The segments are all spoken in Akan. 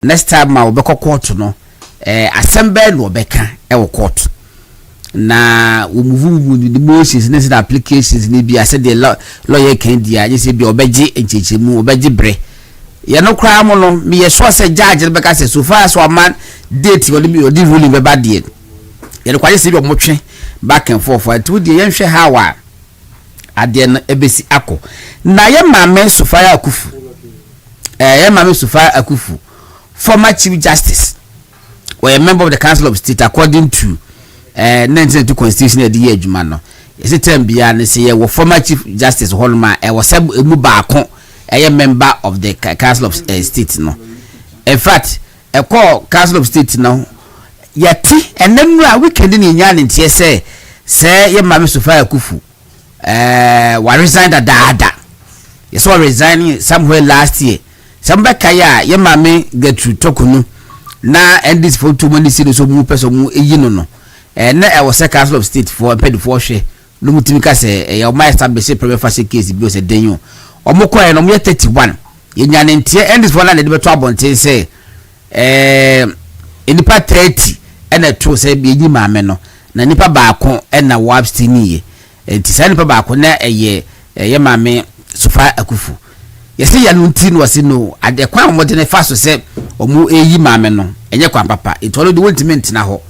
next time ma obekọ court no assemble no obeka e court na we move the motions and applications ni bi ase the lawyer can dia je say bi obeje enchechemu obeje bre ye no kra mo no me ye so say judge beka say so far so man date we the ruling be bad ye ye kwa je say bi omotwe back and forth at we the yenhwe hawa ade no ebesi akọ na ye mame Sofia Akufu ye mame Sofia Akufu former chief justice or a member of the Council of State according to 1992 constitution of the year adwuma no is it term bia ne say ye former chief justice Holma e was emu baako a member of the Council of State no in fact a call Council of State no yati enenura weekend ni nya ne tie say ye mame Sofia Akufu wa resign da yes wa resigning somewhere last year somebody kaya ye mame get through tokunu na and this for too many cities so mu person mu eyi no na I was a Council of State for paid for share no mutimi ka say your master be say premier fashion case bi o say denyo omokoye no mo 31 ye nya ne ntie and this for na de be to abonten say nipa 30 na to say bi eyi mame no na nipa baako na wa abstain ye enti say nipa baako na ye mame Sofia Akufu yesi ya nunti no wase no ade kwan mo de ne fa so se omu eyi mame no enye kwan papa it all the wentiment na ho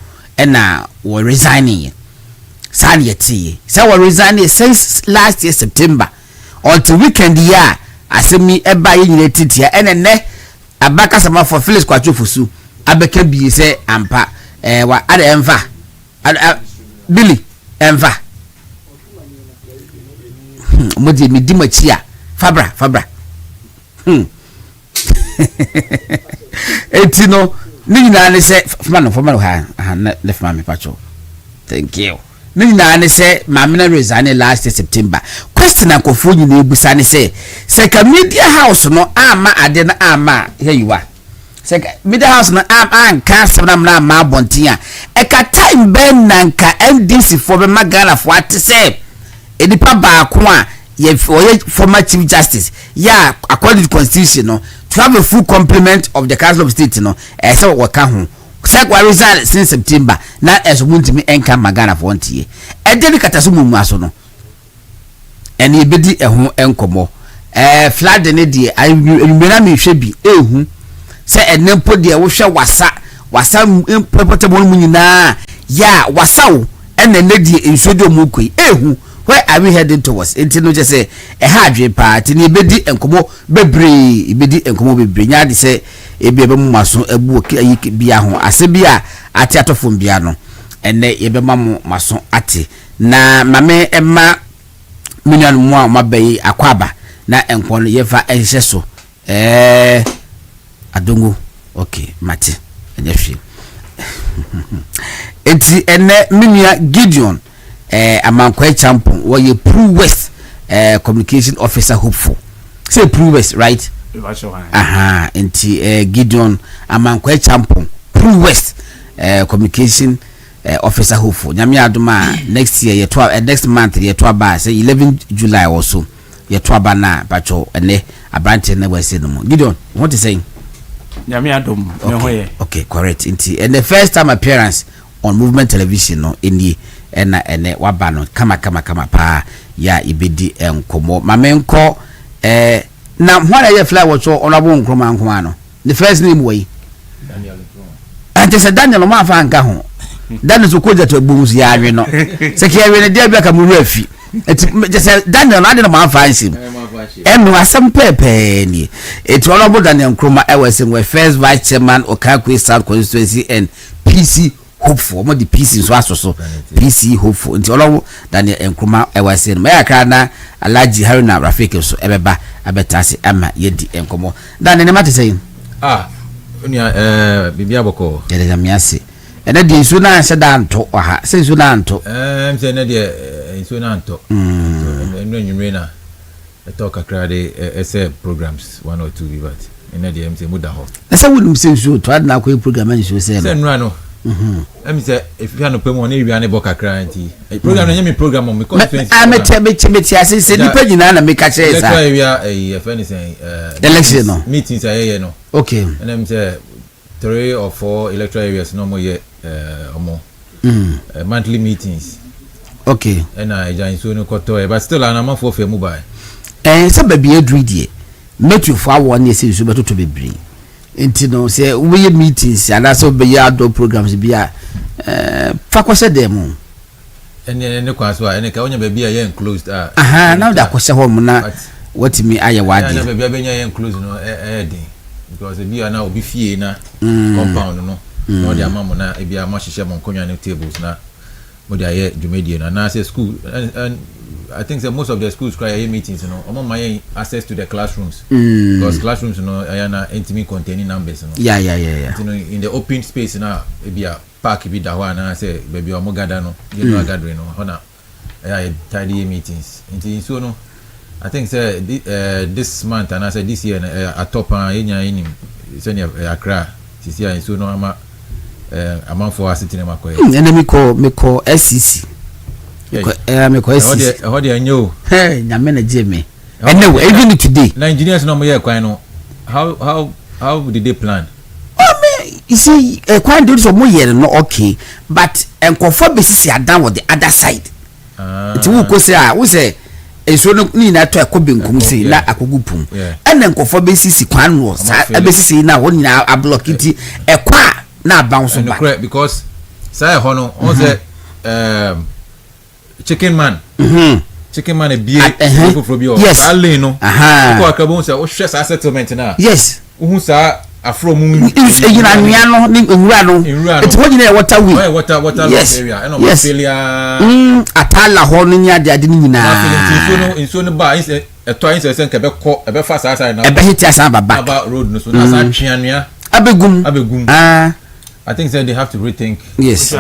na we resigning san yeti say we resigning since last year September until weekend year asemi eba ye nyina titia ene abaka sama for Felix Kwachofosu abeka bi se ampa wa ade enva Billy enva mo de mi di machi a fabra etino ni nyina ne se fama no ha na left mama pacho thank you ni nyina ne se mama na resign last September question akofo nyina ebusa ne se ka media house no ama ade na ama here you are se ka media house no am kan sabna na ma bontia e ka time ben nanka NDC for be magana for at say edipa ba ko a ye former chief justice yeah according to constitution no to have a full complement of the Council of State no so waka ho say we resign since September na eso muntimi enka magana for ontie e de kataso mumu aso no ene ebedi eho enkomo flood ne de enwena me hwe bi ehu say enempo de wo hwe wasa portable mu nyina ya wasawo ene ne de ensodo mu koi ehu where are we heading towards enti no je say e ha adwe party ni ebedi enkomo bebre nya de say ebi ebe mu maso ebu ayi bia ho ase bia ati atofo bia no ene ebe mamu maso ati na mame emma minyan mu a mabai akwaba na enko no yefa ehye so adongo okay mate enye hwe enti ene minia Gideon amankwa champon wo ye Pru West communication officer hopeful say Pru West right enti Gideon amankwa champon Pru West communication officer hopeful nyame adoma next year next month ye to aba say 11 July also ye to aba na pacho ene abrante na we say no more Gideon what is saying nyame adom me hoye okay correct enti and the first time appearance on Movement Television no eni ene wabano kama pa ya ibedi enkomo mamenko na hwana ye fly watch onabo nkroma nkoma no the first name way Daniel Ante se Daniel ma fa nka ho Daniel so koja to gbumusu ya anwe no se ke awe ne dia bia ka mu afi eti se Daniel ade no ma fa nsim enu asem pepe ni eti onabo Daniel nkroma ewese we first vice chairman Okakwe South constituency and PC hopeful mo the PC so asoso PC hopeful nti olowo Daniel Nkrumah ewase no ya kra na Alhaji Haruna Rafiki so ebeba abetase ama yedi enkomo Daniel ne mate sei onia bibia boko ele jamiase ene di nsu na se da nto ha se nsu na nto mse ne de nsu na nto eno nyumre na talk akra de ese programs 1 or 2 but ene de mse muda ho ese wonum se nsu to ad na ko program nsu se no no Emi say if you no pay money you an boka cranty. Program na me program on me constituency. Ameti ase nipa nyina na me ka che sa. That's why we are a say election no. Meetings are here no. Okay. And them say 3 or 4 electoral areas no more yet monthly meetings. Okay. And I join so no koto but still an amount for mobile. Some baby a dreedy. Met you for 1 year since you better to be bring. Into no say we meetings and that's all be outdoor programs be fakwase demo. And then the kwaswa and ka onya baby a enclosed now that kwase home na what me aye wadi. Na baby enclosed no because be na obi fie na compound no. No dia mama na e bia ma hihye mo nkonwa ne tables na mo dia ye dwumedie na say school and I think that most of the schools cry meetings, you know, my access to the classrooms because classrooms, you know, are not intimate containing numbers, you know. Yeah. You know, in the open space, now, maybe a park, be that one, and I say, baby, I'm gather, no, you know, gathering, no, honor, tidy meetings. And so, no, I think this month, and I said this year, a top in senior Accra, this year, so no, I'm a for sitting in my car. And then me call SCC. Me ko esi how dey anyo na me na Jimmy anyway even today na engineers no mo ye kwan no how did they plan? You see kwan do so mo ye no okay but enkofo besisi adan with the other side it will go say we say eso no ni na to ekobenkum say na akogupum and enkofo besisi kwan no sa besisi na woni na ablock it ekwa na bounce back because say hono on say chicken man a beer yes alle no ko akabon say o hwe sa settlement na yes uhun sa afro mu yina nua no ni nwura no it what you water way water yes. area and Australia atala ho no nya ade ni nyina inso no ba inse eto inse sen kebe ko ebe fa sa sa na ebe hiti asan baba road no so na sa twanua abegum I think they have to rethink yes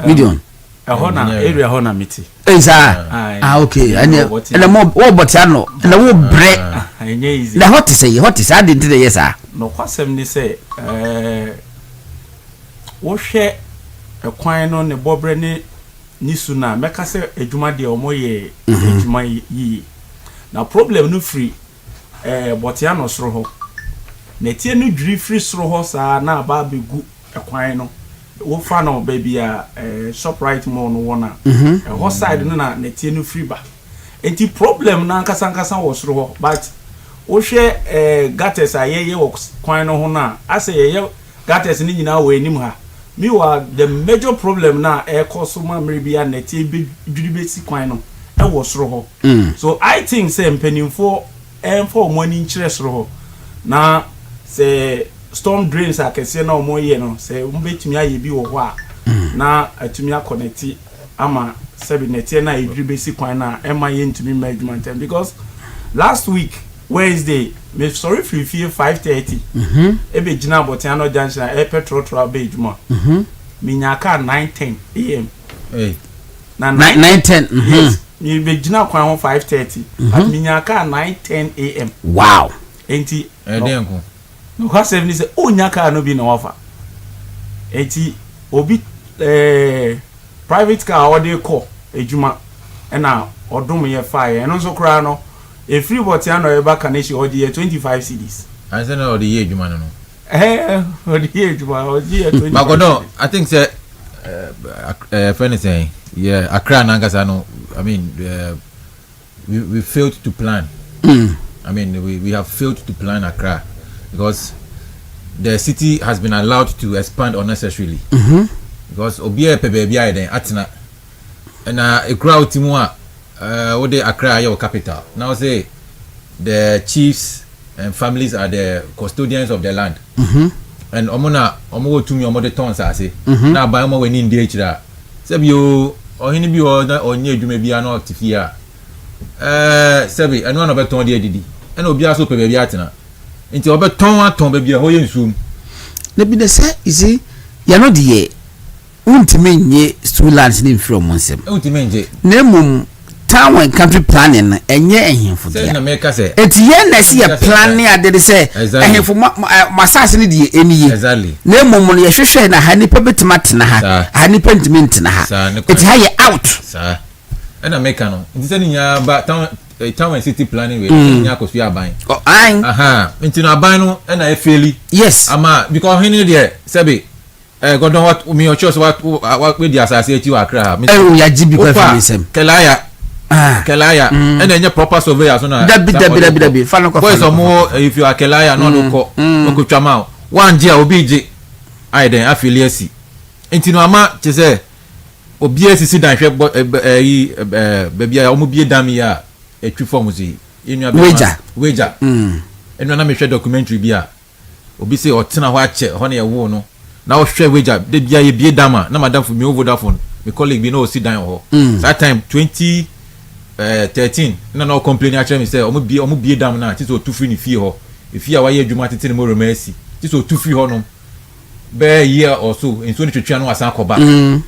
medium area hona miti okay and more but ano and wo bre enye easy na hot say I didn't yes sir no kwasem ni say wo hwe ekwan no ne bobre ni suna meka say adwuma de omoye adwuma yi na problem no free but ya no soro ho na tie no dwiri free soro ho sa na aba begu ekwan no wo fa no baby shop right more no wona ho side no na tie no free ba enti problem na nkasa wo soro ho but wo hwe gutters ayeye wo kwan no ho na ase ye gutters ni nyina wo enim ha me wa the major problem na cause ma mribia na tie be dwuribesi kwan no wo soro ho so I think say mpanimfo for money nkyere soro ho na say storm drains akese na omoye no say umbetumi aye bi wo ho a na atumi aconnect ama sebi netie na edribesi kwan na ema ye ntumi management because last week Wednesday me sorry free 5:30 ebe gina botiano junction petrol truck be juma minyaka 9:10 am na 9:10 yes me be gina kwan ho 5:30 at minyaka 9:10 am wow enti denko no ha 7 say onyaka no bi na wafa enti obi private car or dey call ejuma na odum ye fire eno so kra no e free bot ya no e ba kaneshi odi 25 cedis I say no odi ye ejuma no odi ye ejuma odi 25 Magodo I think say friend saying yeah Accra Nangasa no I mean we failed to plan I mean we have failed to plan Accra because the city has been allowed to expand unnecessarily because obia pebebia den atena na a crowd timu a wo dey Accra your capital now say the chiefs and families are the custodians of the land and omo tumi omo de tons ase na ba omo weni ndi echira sebi o ohini bi o na onye adwuma bia na otifia sebi eno na beton de edidi ena obi aso pebebia atena nti obeton aton bebia ho ye nsum na bi de say isi ya no de untime nye students ni from onsem untime nje na mum town and country planning enye ehemfo dia na make say eti ye na see ya planning ade say ehemfo masase ni die eniye na mum no ye hwehwe na ha nipa betima tena ha nipa ntime ntena ha eti ha ye out sa na make no nti say nya ba town and city planning we nya ko so aban oh ai nti no aban no na e faili yes ama because hini there sabi godon what me your choice what we di asase echi wa kra me ya jibi kwa finisem kelaya and enya proper surveyor so na dabi fano kwa boys omo if you are kelaya no ko twama one dia obi ji ai den affiliate nti no ama chese obi asisi dan hwe yi baby a omo bie dam ya etwi form zi enua weja enua na me hwe documentary bi a obi say otena ho ache ho na ye wo no na o hwe weja de bia ye bie dam a na madam for me over that phone me colleague bi no si dan ho that time 2013 na complain actually me say omo bie dam na ti so tu free ni fie ho efie a wa ye adwuma tete ni mo remasi ti so tu free ho no be year or so in so ni twetwa no asan koba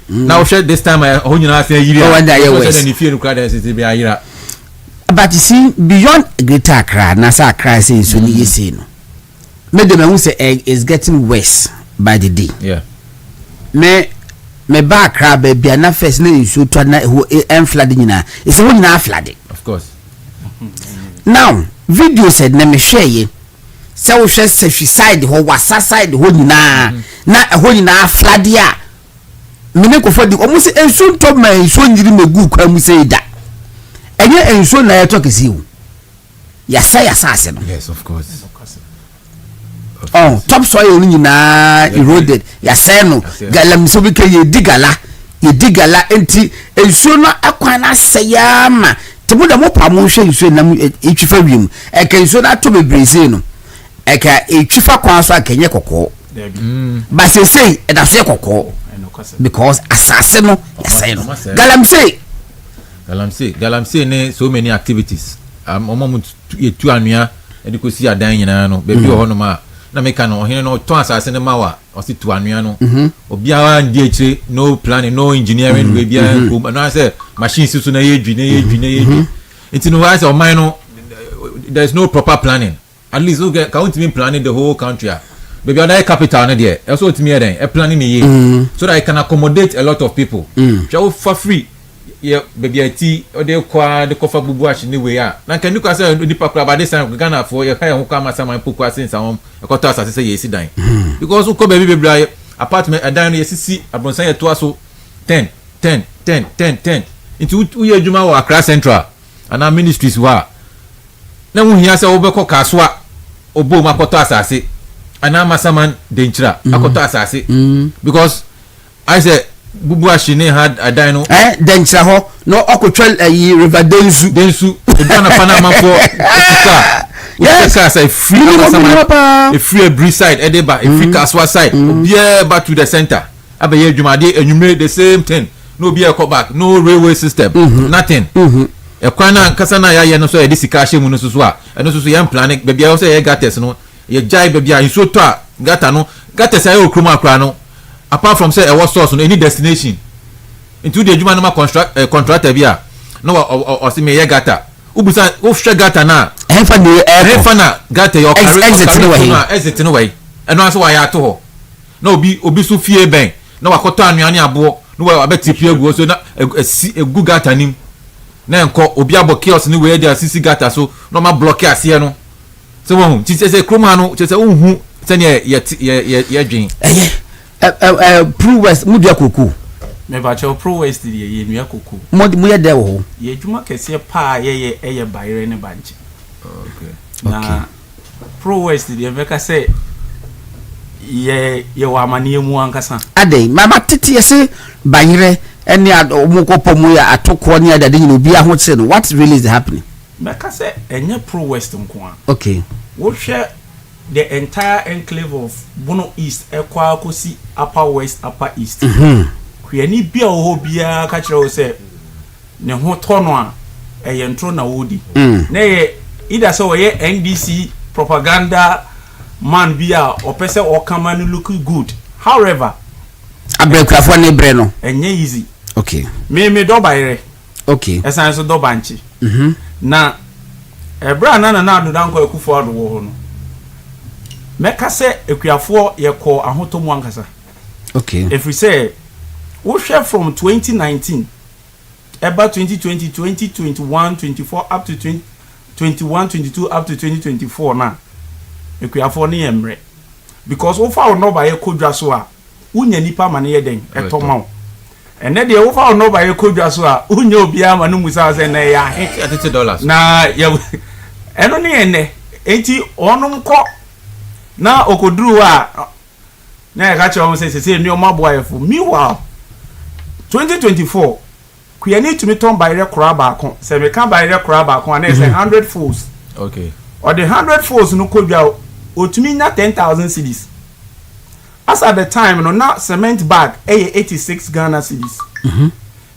now share this time ho nyina asan yiri a ni fie no kra da sisi be ayira. But you see, beyond Greater Accra, Nasa Accra say so ni yesi no. Me de me hu say is getting worse by the day. Yeah. Me ba Accra be bia na first na nsu to na ho flood nyina. E say ho nyina flood. Of course. Now, video said na me share ye. Say wo hwe suicide ho wasa side ho nyina. Na ho nyina flood ya. Me ne ko for di omo say ensu to ma ensu nyiri megu kwa mu say da. Enye enso na yeto kesi wo yasa ase no. Yes, of course. Oh, top soil nyina eroded yasa no galam so bi ke ye digala enti enso no akwan na sayama temu da mo pa mo hwe enso na etwifa wiem eka enso na to bebreze no eka etwifa kwan so akenye kokko ba say e da so kokko because asase no yasa no Galamsey ne so many activities omom yetu anua edikosi adan nyina no bebi ho no ma na meka no ohene no to asase ne mawa osi tu anua no obiara ndi eche no planning no engineering we bia no say machines so na yedwi it no wise o man no there is no proper planning at least okay count me planning the whole country baby other capital na there also to me then planning me so that I can accommodate a lot of people for free. Yeah, baby ati ode kwa de kofa bubu ashi ni we ya na kan nuka say nipa kra ba this time Ghana for ye kai ho kwa masama poku asin sa hom e kwata asase say yesi dan because ko baby apartment adan no yesi abronsan ye to aso 10 into uye adwuma wa Accra Central ana ministries wa na mu hia say obekọ kaswa obo makoto asase ana masaman denchira akoto asase because I say bubu ashine had adino denchira ho no okotwel ayi river densu edana panama for yes say free a free breeze side edeba a free kaswa side obia back to the center abaye adwumade enwumre the same thing no be a call back no railway system nothing e kwana kasa na ya no so e disika hye mu no so a eno so yan plan be bia say e gates no ye jai be bia nso to a gata no gates ayo okroma akra no apart from say a what source no any destination into the adwuma no ma contractor bia no o se me ye gata ubusa o hwe gata na enfa na gata yo exit no way eno aso wa ya to ho na obi so fie ben na wakoto anuane abo no wa abeti pie egu so na egu gata nim na enko obi abo chaos ni we dey asisi gata so no ma block ase no so wo ti say kroma no ti say unhu se ne ye dwen Pro West mudia koku me ba che Pro West ye nua koku mu ye de wo ye dwuma kese pa ye bayre ne banche na Pro West ye meka say ye wa amane mu ankasa adai mama tete yese bayre ene omukopo mu ya atoko ne adade nyina obi ahotse no what really is happening meka say enye Pro West nko a okay wo hwe the entire enclave of Bono East ekwa kosi Upper West Upper East kwiani bia wo bia ka kire wo se ne ho tono a eyentro na wodi na ye ida so ye NDC propaganda man bia opese okama no look good however abrekrafo ne bre no enye easy okay me do bayre okay esan so do banchi na ebra na ado danko akufo ado wo ho no meka se ekuafo yeko ahotomu ankasa okay if we say we share from 2019 about 2020, 2021, 24 up to 2021, 22 up to 2024 now. Ekuafo ne yemre. Because wo fa no ba ye kodwa so a unya nipa ma ne ye den etoma. Ene de wo fa no ba ye kodwa so a unya obi ama no musa se na ya $30 na ye eno ne ene enti onum kọ na okoduru a na ya kacha o se ni o maboyefo meanwhile 2024 kuyani to me turn by the crab akon se me kan by the crab akon na say 100 fools okay or the 100 fools no kodwa otumi na 10,000 cedis as at the time no na cement bag 86 Ghana cedis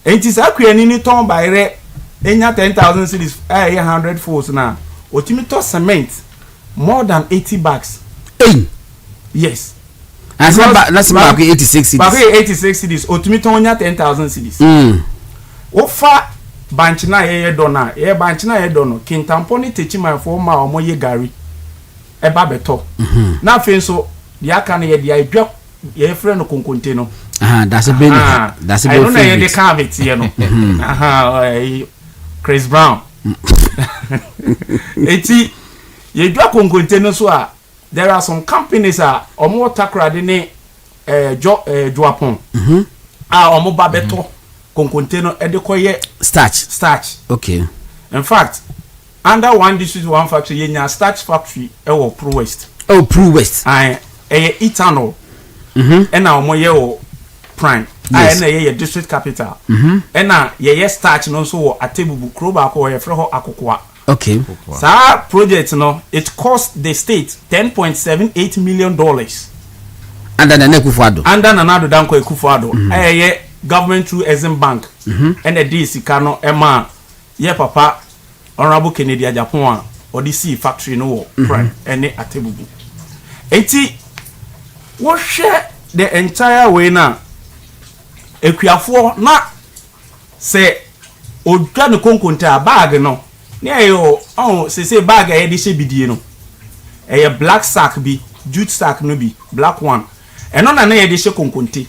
enti sa kuyani ni turn by the enya 10,000 cedis 100 fools na otumi to cement more than 80 bags yes that's about 86 cedis back 86 cedis otumi to nya 10,000 cedis ofa banch na ye do na ye banch na ye do no kintampo ni techi man fo ma omo ye gari e ba beto na afi so dia aka na ye dia edwa ye frɛ no konkonte no that's a big that's a big I don't know ye dey carve it you know Chris Brown eti ye dwa konkonte no so a there are some companies omo takrade ne Joapon omo ba beto konkonte no edekoye starch okay in fact under one district one factory yenya starch factory e Pro West Pro West ethanol na omo ye wo prime na ye district capital na ye starch no so wo Atebubu kroba ko ye frɛ ho Akokoa okay sa project no it cost the state $10.78 million under Nanado Danko Akufo-Addo government through Exim Bank and the DC Kano Emma ye papa Honorable Kennedy Japan or DC factory no prime and Atebubu eti what share the entire way na Ekuafo na say odwa no konkonta bag no na yo say bag e de she bidie no e black sack bi jute sack no bi black one eno na ye de she konkonte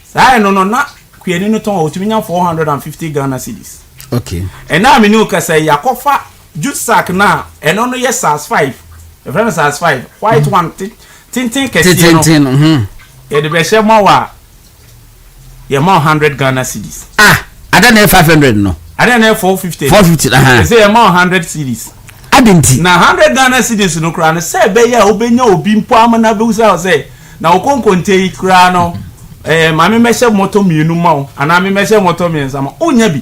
sa eno no na kuyeni no ton otumi nya 450 Ghana cedis okay and na me no ka say yakofa jute sack na eno no yes as 5 the friend as 5 white one tintin kesi no e de be she ma wa ye ma 100 Ghana cedis I don't have 500 no I don't have 450 450 say ma 100 cedis adenti na 100 Ghana cedis no kra no say be ya obenya obi mpo amana be usa say na okonkonte ikra no mame meshe moto mienu ma ana me meshe moto miensa ma onya bi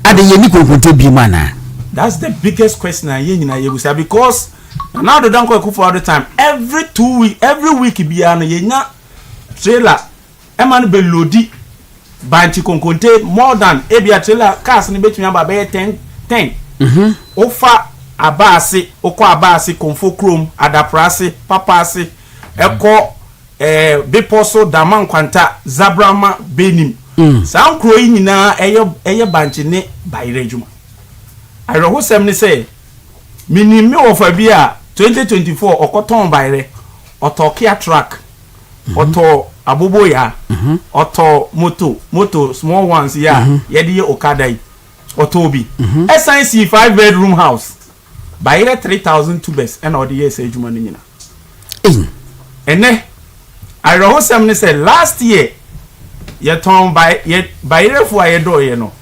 ade ye ni konkonte bi mana that's the biggest question ye nyina ye busa because now the Danko Akufo-Addo time every week bia no ye nya trailer eman be lodi banchi konkonte more than ebia trailer cars ni betumi aba be 10 ofa abase okọ abase konfo krom adaprase papase eko biposo daman kwanta zabrama benim sa nkro yi nyina eye banchi ne bayire juma aroho sem ni say minimi ofa bia 2024 okoton bayire otokia track oto aboboya oto moto small ones ya yedi ye okada yi otobi SNC 5 bedroom house bayire 3,000 tubes and all the years ejuma ni nyina ene aroho sem ni say last year ye ton bayire fu aye do ye no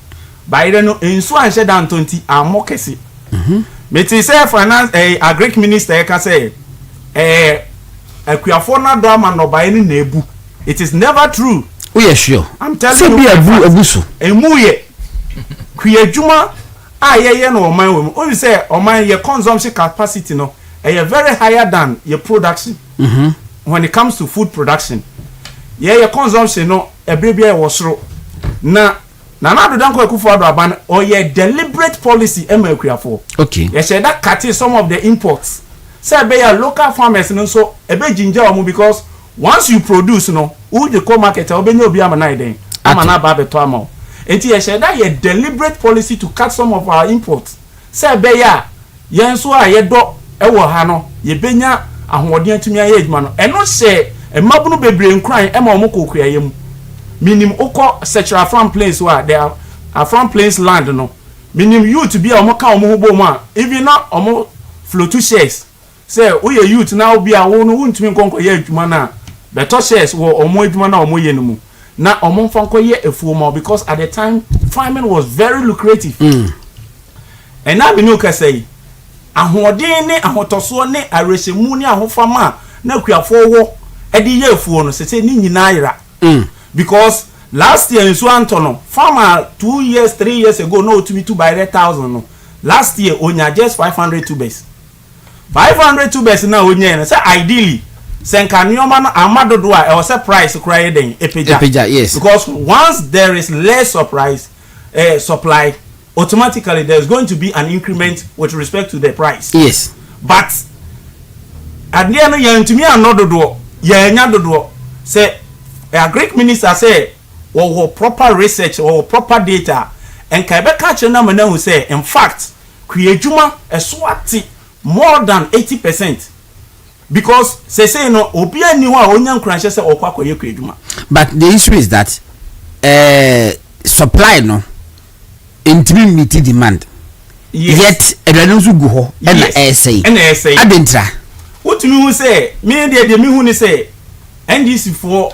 bayire no ensu anhye dan 20 amokesi meti say finance agric minister ka say Ekuafo na do ama no baye ni na ebu it is never true we are sure I'm telling you abuso emu ye kuyadwuma ayeye no oman we o say oman ye consumption capacity no very higher than your production when it comes to food production ye consumption no ebrebia e wosoro na Nanado Danko Akufo-Addo aban or ye deliberate policy ema Ekuafo okay ye say that cut some of the imports say be your local farmers no so ebe ginger omu because once you produce no who the co market obenya obi amana den amana ba beto ama enti ye say that ye deliberate policy to cut some of our imports say be ya yen so a ye do e wo ha no ye benya ahoɔden atumi aye adwuma no eno se emabunu bebre nkran ema omo kokuaye mu minim ukọ sexual farm place where there are Afran Plains land no minim youth bi a omo ka omo hobo mu a even na omo float shares say we youth now bi a wo no wontumi nkonko ye adwuma na better shares wo omo adwuma na omo ye no mu na omo fanko ye efuo ma because at the time farming was very lucrative. And now we know ka say ahoden ne ahotoso ne arehemu ne ahofama na kuafo wo e de ye efuo no say ni nyina yira because last year in Suantono, farmer 2 years, 3 years ago, no to me 2 by 1,000. No. Last year, onya just 500 tubers. 500 tubers now onya. So ideally, senkanyoma na amado doa e was a price cry den epeja. Yes. Because once there is less supply, automatically there's going to be an increment with respect to the price. Yes. But at the end of the year, another door, do say a Greek minister say. Or proper research or proper data and Quebec catch na who say in fact creatuma a swati more than 80% because say no obi aniwa onyan kranche say okwa koye creatuma. But the issue is that supply no intimi meet demand. Yes. Yet edanu su gu ho na essay adentra wotumi hu say me de me hu ni say NDC for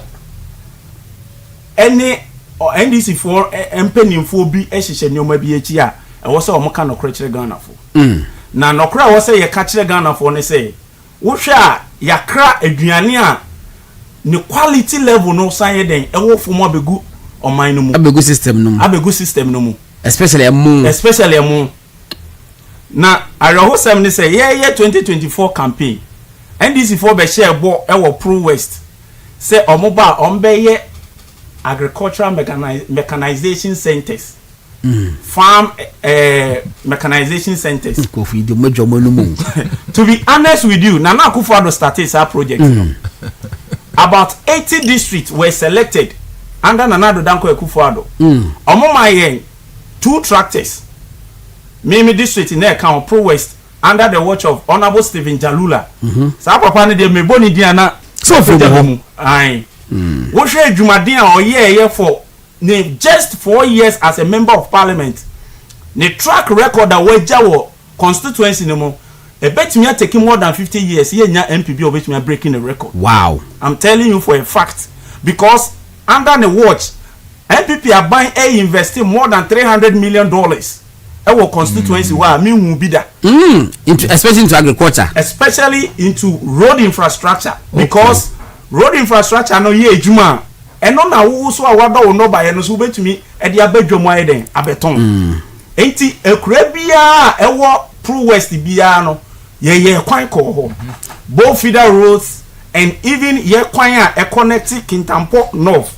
any or NDC for empenimfo bi ehihye nyoma bi echi a e wo se o moka no kire Ghana fo na no kire wo se ye ka kire Ghana fo ne se wo hwe a yakra aduane a ne quality level no san ye den e wo fo mo abegu oman no mu abegu system no mu especially emu na arahosam ne se ye 2024 campaign NDC for be share bo e wo Pro West se omoba ombe ye agricultural mechanization centers, farm mechanization centers. To be honest with you, Nana Akufo-Addo started our project. About 80 districts were selected under Nana Akufo-Addo. Omo 2 tractors. Mimi district in there count Pro West under the watch of Honorable Stephen Jalula. Sa papa ne de me boni diana so for them. Aye. What should Jumadin or year for just 4 years as a member of parliament? The track record that we jawo constituency no more. A bet me taking more than 50 years. Here nya MPB of which me breaking the record. Wow. I'm telling you for a fact because under the watch MPP are buying investing more than $300 million. Our constituency where me will be there. Especially into agriculture. Especially into road infrastructure because road infrastructure no ye ejuma eno na wo so awado no ba ye no so betumi e de abadwom ayeden abeton enti ekura bia ewo Pro West bia no ye kwan ko ho both feeder roads and even ye kwan a connect Kintampo North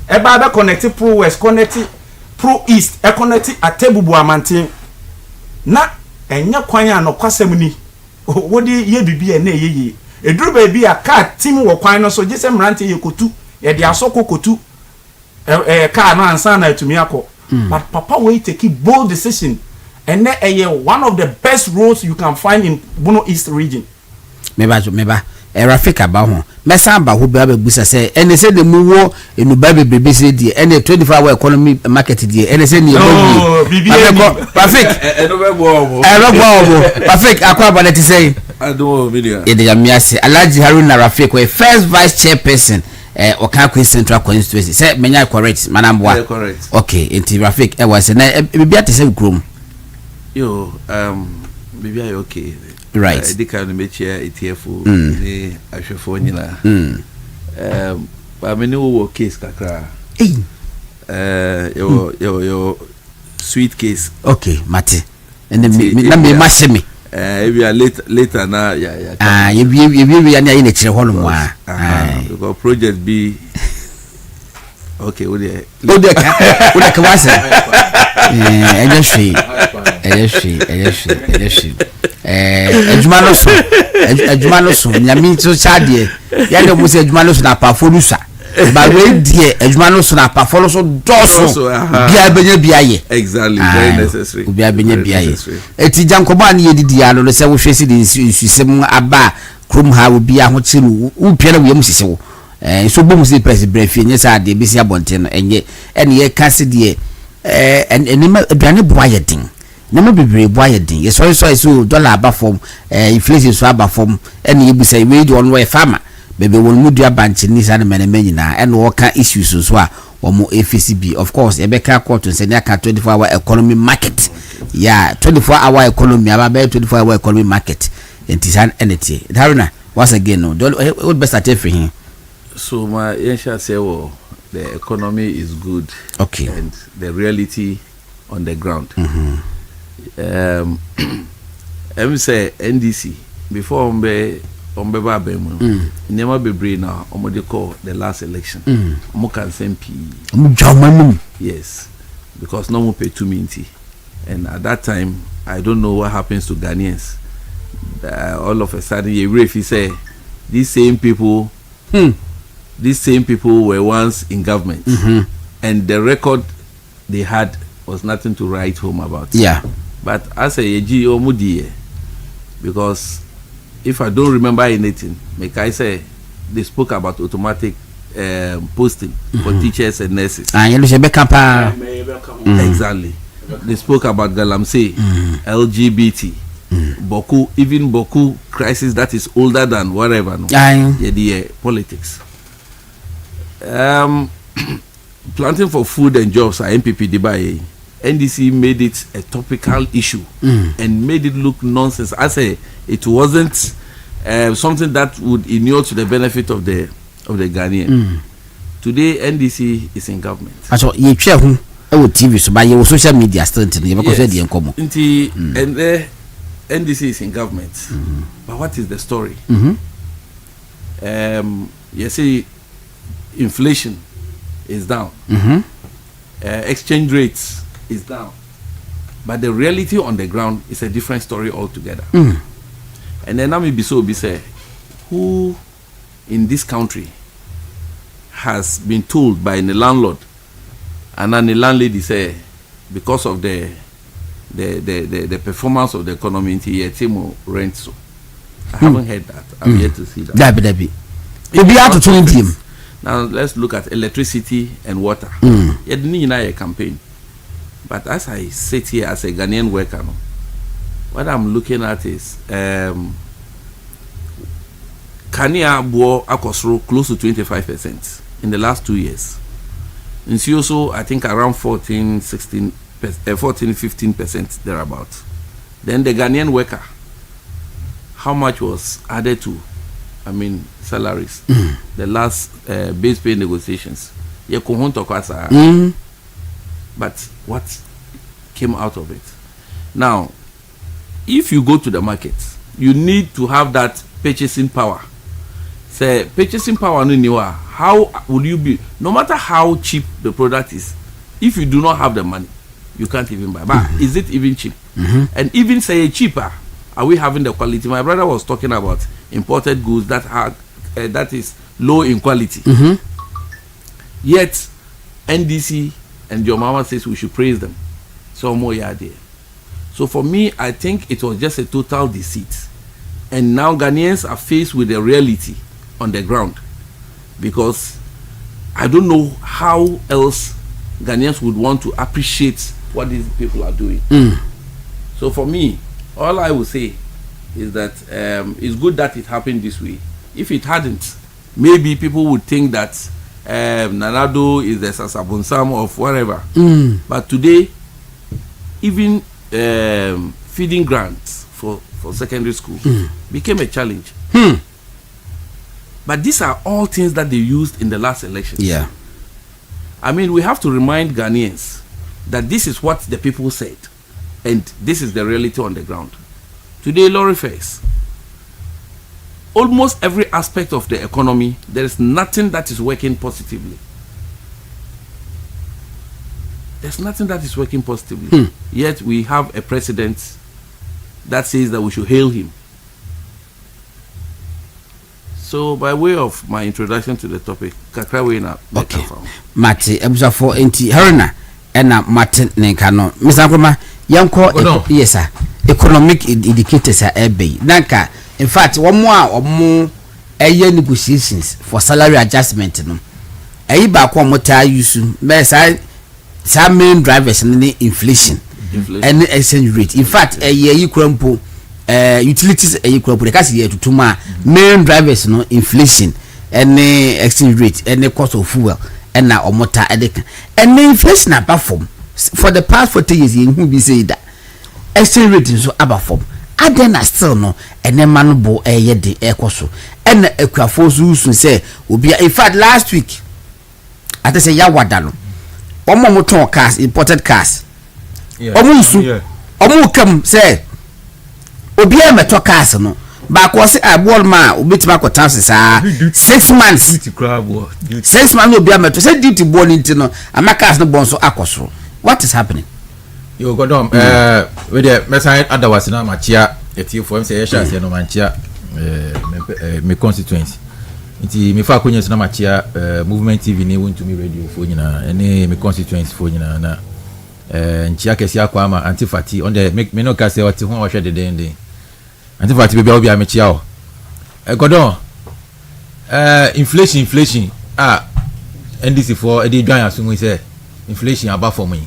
e ba be connect Pro West connect Pro East e connect Atebubu Amanten na enye kwan a no kwasem ni wodi ye bibia na ye eduru ba bi a car team wo kwan no so gese mrante ye kotu ye de asoko kotu car na ansa na atumi akọ but papa we take bold decision and one of the best roads you can find in Bono East region meba Rafika ba ho mesa ba ho ba busa se ene se de mu wo enu ba bebrebe se die ene 24-hour economy market die ene se ni Rafik eno be bo Rafik akwa ba let say ado video e de yamiase Alhaji Haruna Rafik we first vice chairperson Okakwe Central Constituency say menya correct manamboa correct okay enti Rafik e was na bibia te se krom yo bibia you okay right the kind of media ETF ni ahwefo nyina ba me no wo case kakra yo sweet case okay mate and na me masheme we are later na you ya na ina kire hono mu because project be okay we dey ka wase ejeshi ejuma no so nyami so chade ya de mo se ejuma no so na pa folusa ba we die ejuma no so na pa foluso doso bia benya bia ye exactly very necessary bia benya bia ye eti jankoba na yedidi ya no se wo hwesi de nsusem aba krom ha wo bia ho chiru wo pia na wo yam sise wo so bom se press brefie nye sa de bisi abonte no enye ene ye kase de enema aduane boa yɛ den nema bebree boa yɛ den yɛsɔre so dollar aba fam inflation so aba fam ɛne yɛbusa we do on way farmer bebe won mu dua banche ni sa na menema nyina ɛne wɔka issues so a wɔn FCB of course yɛbɛka court nsɛ ne aka 24-hour economy market yeah 24-hour economy aba 24-hour economy market entisan enete Haruna once again no what best at everything. So my answer say the economy is good, okay, and the reality on the ground. I'm say NDC before ombe babe mu nema bebre na omode call the last election omo can SMP yes, because no more pay too minty, and at that time I don't know what happens to Ghanaians. All of a sudden if he say these same people were once in government, and the record they had was nothing to write home about. Yeah, but as a yeji omudi, because if I don't remember anything, make I say they spoke about automatic posting for teachers and nurses. Exactly. They spoke about Galamsey, LGBT, Boku crisis that is older than whatever. No? The politics. Planting for food and jobs are MPP Dubai. NDC made it a topical issue and made it look nonsense. I say it wasn't something that would inure to the benefit of the Ghanaian. Today NDC is in government. So you share who TV so by your social media still because the income. And NDC is in government. But what is the story? You see, inflation is down. Exchange rates is down, but the reality on the ground is a different story altogether. And then be say, who in this country has been told by the landlord and then the landlady say because of the performance of the economy into Timo rent? So I haven't heard that. I'm yet to see that. That be out to him. Now let's look at electricity and water. You need a campaign. But as I sit here as a Ghanaian worker, what I'm looking at is Kania bore Akosro close to 25% in the last 2 years. In Sioso, I think around 14-15% thereabout. Then the Ghanaian worker, how much was added to, salaries? The last base pay negotiations. But what came out of it? Now, if you go to the market, you need to have that purchasing power. Say purchasing power how would you be, no matter how cheap the product is, if you do not have the money, you can't even buy. But is it even cheap? And even say cheaper, are we having the quality? My brother was talking about imported goods that is low in quality. Yet NDC and your mama says we should praise them. So more there. So for me, I think it was just a total deceit. And now Ghanaians are faced with the reality on the ground, because I don't know how else Ghanaians would want to appreciate what these people are doing. So for me, all I would say is that it's good that it happened this way. If it hadn't, maybe people would think that Nanado is the Sasabonsam of whatever. But today, even feeding grants for secondary school became a challenge. But these are all things that they used in the last elections. Yeah. We have to remind Ghanaians that this is what the people said, and this is the reality on the ground. Today, lorry fares. Almost every aspect of the economy, there is nothing that is working positively. There's nothing that is working positively. Yet we have a president that says that we should hail him. So by way of my introduction to the topic, Kakrawena. Okay. Mate, for enti Haruna, ena Martin Nenkano. Mr. Nkrumah, yanko yes sir. Economic indicators are ebe. Nanka, in fact, one more negotiations for salary adjustment no. Eyi ba kwa mota yusu. Me say some main drivers in the inflation and exchange rate. In fact, a year utilities a year because year to my main drivers no inflation and exchange rate and the cost of fuel and now motor and the inflation above form for the past 40 years in who be say that exchange rate is so above form. And then I still no and then man bo a year the air coso and a quaffo say will be in fact last week I say yawadalo. Omo motor cars imported cars. Omo su omo come say obi e meto cars no ba ko say abol ma obitima ko taxes 6 months duty crab 6 months obi e meto say duty born into no ama cars no bon so akoso. What is happening? You go down with the message otherwise na machia eti for say yesha say no manchia me constituency nti me fa konye na machia movement TV ni WONTUMI radio fo nyina ene me constituency fo nyina na nchia kesi akwa ama antifati on the me no ka say oti ho hwe de antifati bebia obi amechia o godon inflation NDC for e dwan asungu say inflation above for me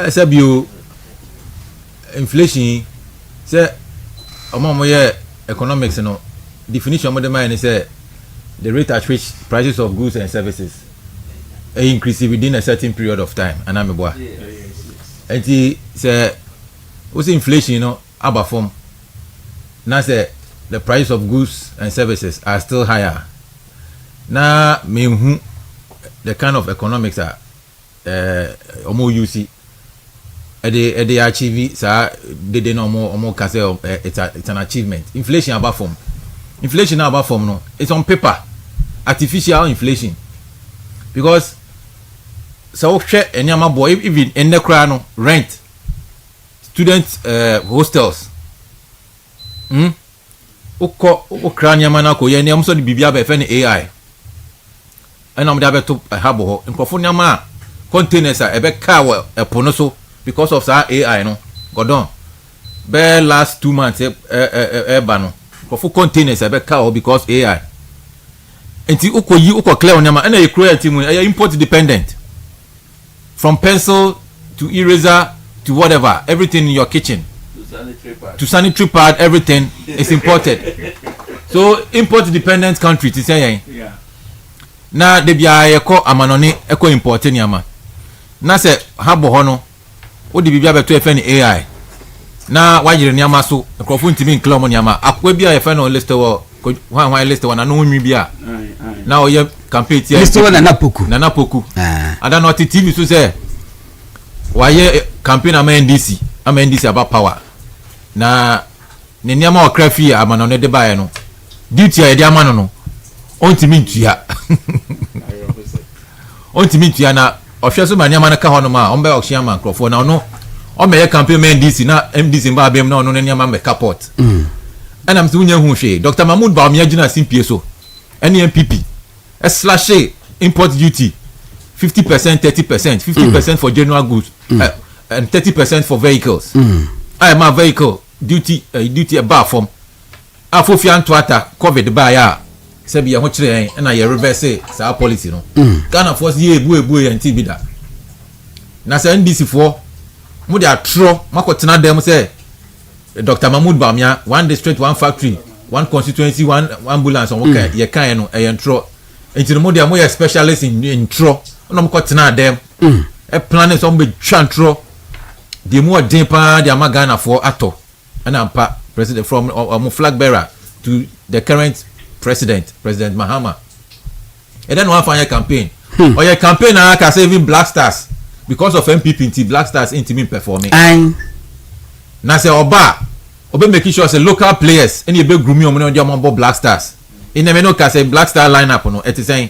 sabio inflation say omo ye economics no definition of the mind is the rate at which prices of goods and services increase within a certain period of time. And I'm a boy. And say, what's inflation? You know, above form. Now say the price of goods and services are still higher. Now, me the kind of economics are more you see. They achieve they no more can say it's an achievement. Inflation above form. Inflation about form no, it's on paper. Artificial inflation. Because so share any boy even in the crown rent student hostels. Oko kranya na ko ye ne amso de bibia be fe ne AI. And I'm there to habo ho. Nkofo nyama containers e be car wo epono so because of that AI no. Godon. Be last 2 months ba no. For containers ebe car because AI enti uko clear onyama na create mu import dependent from pencil to eraser to whatever everything in your kitchen to sanitary pad everything is imported. So import dependent country to say na de bia yeko amanoni eko import nyama na se habo ho no wo de bibia beto efe ni AI na wajire nyama so nkrofo ntimi nkla mo nyama akwa bia ye fa no list wo hwan list wo na no nwi bia na oye campaign ti list wo na napoku ada no TV so say waye campaign ama NDC about power na ne nyama o krafi ama no de bae no duty ya de ama no ontimi ntua na ohwe so ma nyama na ka ho no ma ombe okhia ma nkrofo na no o me campaign NDC na MDC mba abem na ono ne nyama me support ana mse unya hu hwe Dr. Mahmoud Bawumia gina simpie so any MPP slash import duty 50%, 30%, 50% for general goods and 30% for vehicles. I am a vehicle duty bar form afofian twata covid ba ya sebi ya ho kire en na ye reverse sa policy no Ghana force ye ebu ya nti bi da na sa NDC for mo dey atro makotena dem say Dr. Mahmoud Bawumia one district one factory one constituency one ambulance on okay ye kan no e ntro enti mo dey mo ye specialist in ntro no makotena dem e plan so mo twa ntro dey mo den pa dey Ghana for ato and pa president from flag bearer to the current President Mahama. And then one final campaign. Or your campaign now can say even Black Stars because of MPP Black Stars in team performing. Now say Oba making sure say local players any big grooming on your Black Stars. In the menu can say Black Star lineup no it is saying.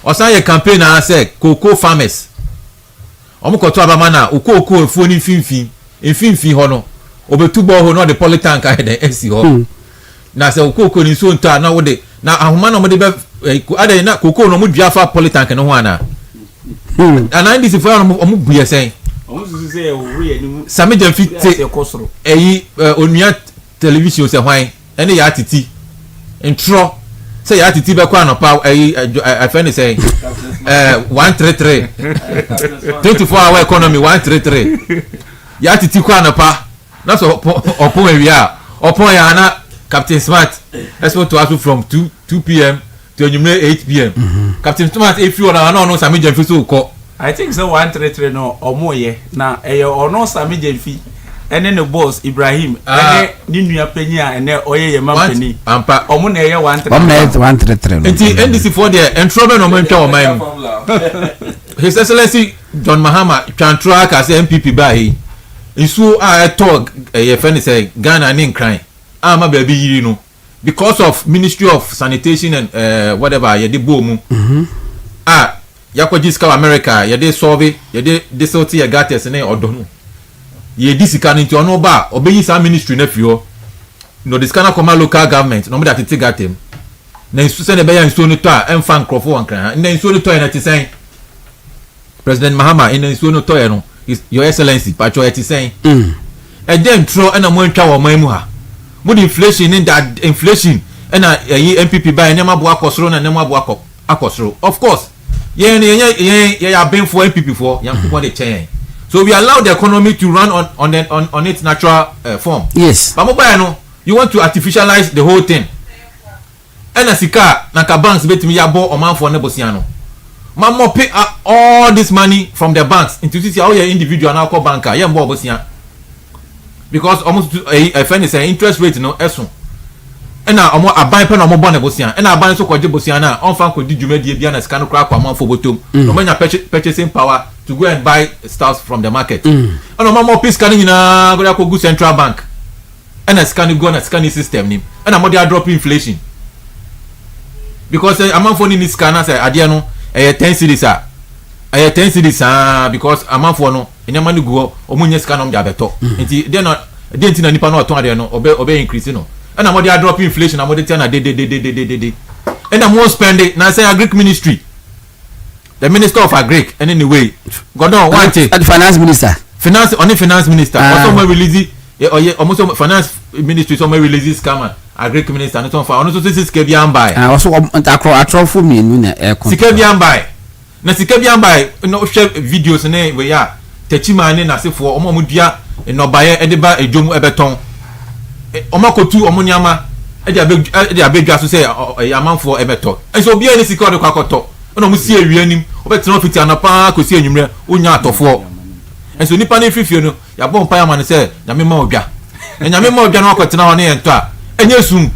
Or say your campaign now say cocoa farmers. Omukoto abamana ukoko phone finfi hono. Obetubo ho no the polytank ahead AC ho. Na se okoko ni so nta na wo de na ahoma no mo de be ade na koko no mo dua fa polytank no ho ana ana ndi se fa no mo buye sen o so se o we ani mu same jam fit eyi onua television se hwan ene ya atiti ntro se ya atiti be kwa no pa eyi afeni sen 133 24-hour economy 133 ya titi kwa na pa na so opon ewia opon ya na Captain Smart export to us from 2 p.m. to 8 p.m. Captain Smart if you na no Sami Jemfi so ko I think so 133 no omoye na ono Sami Jemfi ene ne boss Ibrahim ene ni nua panyi a ene oye ye mampani ampa omo na ye 133 enti NDC for there entrobe no mentwa o man His Excellency John Mahama twantro aka say MPP by isu a talk ye friend say Ghana ni nkran ama ba bi yiri no because of Ministry of Sanitation and whatever ye de bomu yakwaji ska America ye de solve ye de desalty ye gates ne odo no ye disika nti ono ba obeyi sa ministry na fio no diskana koma local government no me that it gatem na insu se ne be ya insu no to a emfa nkrofo wankran na insu no to na tisen President Mahama in insu no to no your excellency pacho etisen e dem tro na mo ntwa wo man mu ha mo inflation in that inflation na MPP by na mabo akosoro na ma bo akosoro of course ye ya ben for MPP for yam people dey change. So we allow the economy to run on its natural form. Yes. But mobile no, you want to artificialize the whole thing. And sika na ka banks betimi ya bo oman for nebosiano. Mama pay all this money from the banks into this how your individual now call banker. Yeah, mbo bosian. Because almost a friend is an interest rate no esun. And now aban pe na mo bon nebosian. And aban so kwaje bosian na on fan ko di dwumadi bia na sika no kra kwa man for botom. No manya purchasing power to go and buy stuff from the market. And mama pay scanning na go go central bank. And a scanning go na scanning system nim. And amodi a drop inflation. Because amount for ni scanner say adia no 10 cedis ah. 10 cedis ah because amount for no enyama ni go omunye scanner mja beto. Nti dey nti na nipa no oton ade no obe increase no. And amodi a drop inflation amodi tia na de. And am won spend na say agric ministry. The Minister of Agric, anyway, Godon, one thing. The Finance Minister. Only Finance Minister. Also, we release almost Finance Ministry. So, we release scammer. Agric Minister. And so, on also this is Kebian by. Also, I for me in Kebian by. Na Kebian by. No share videos ne we ya. Techimane na se for omomudia no baye edeba ejom ebeton. Omakotu omonyama. Edi abedwa so say amanfo ebeto. And so, bia ni sika de kwakoto. Ono mu sie wi anim obetena ofiti anapa ko sie anwumre onya atofo enso nipa na fifie no ya bo mpa ya man se nyame ma odwa na nyame ma odwa na akotena ho ne ento a enye sum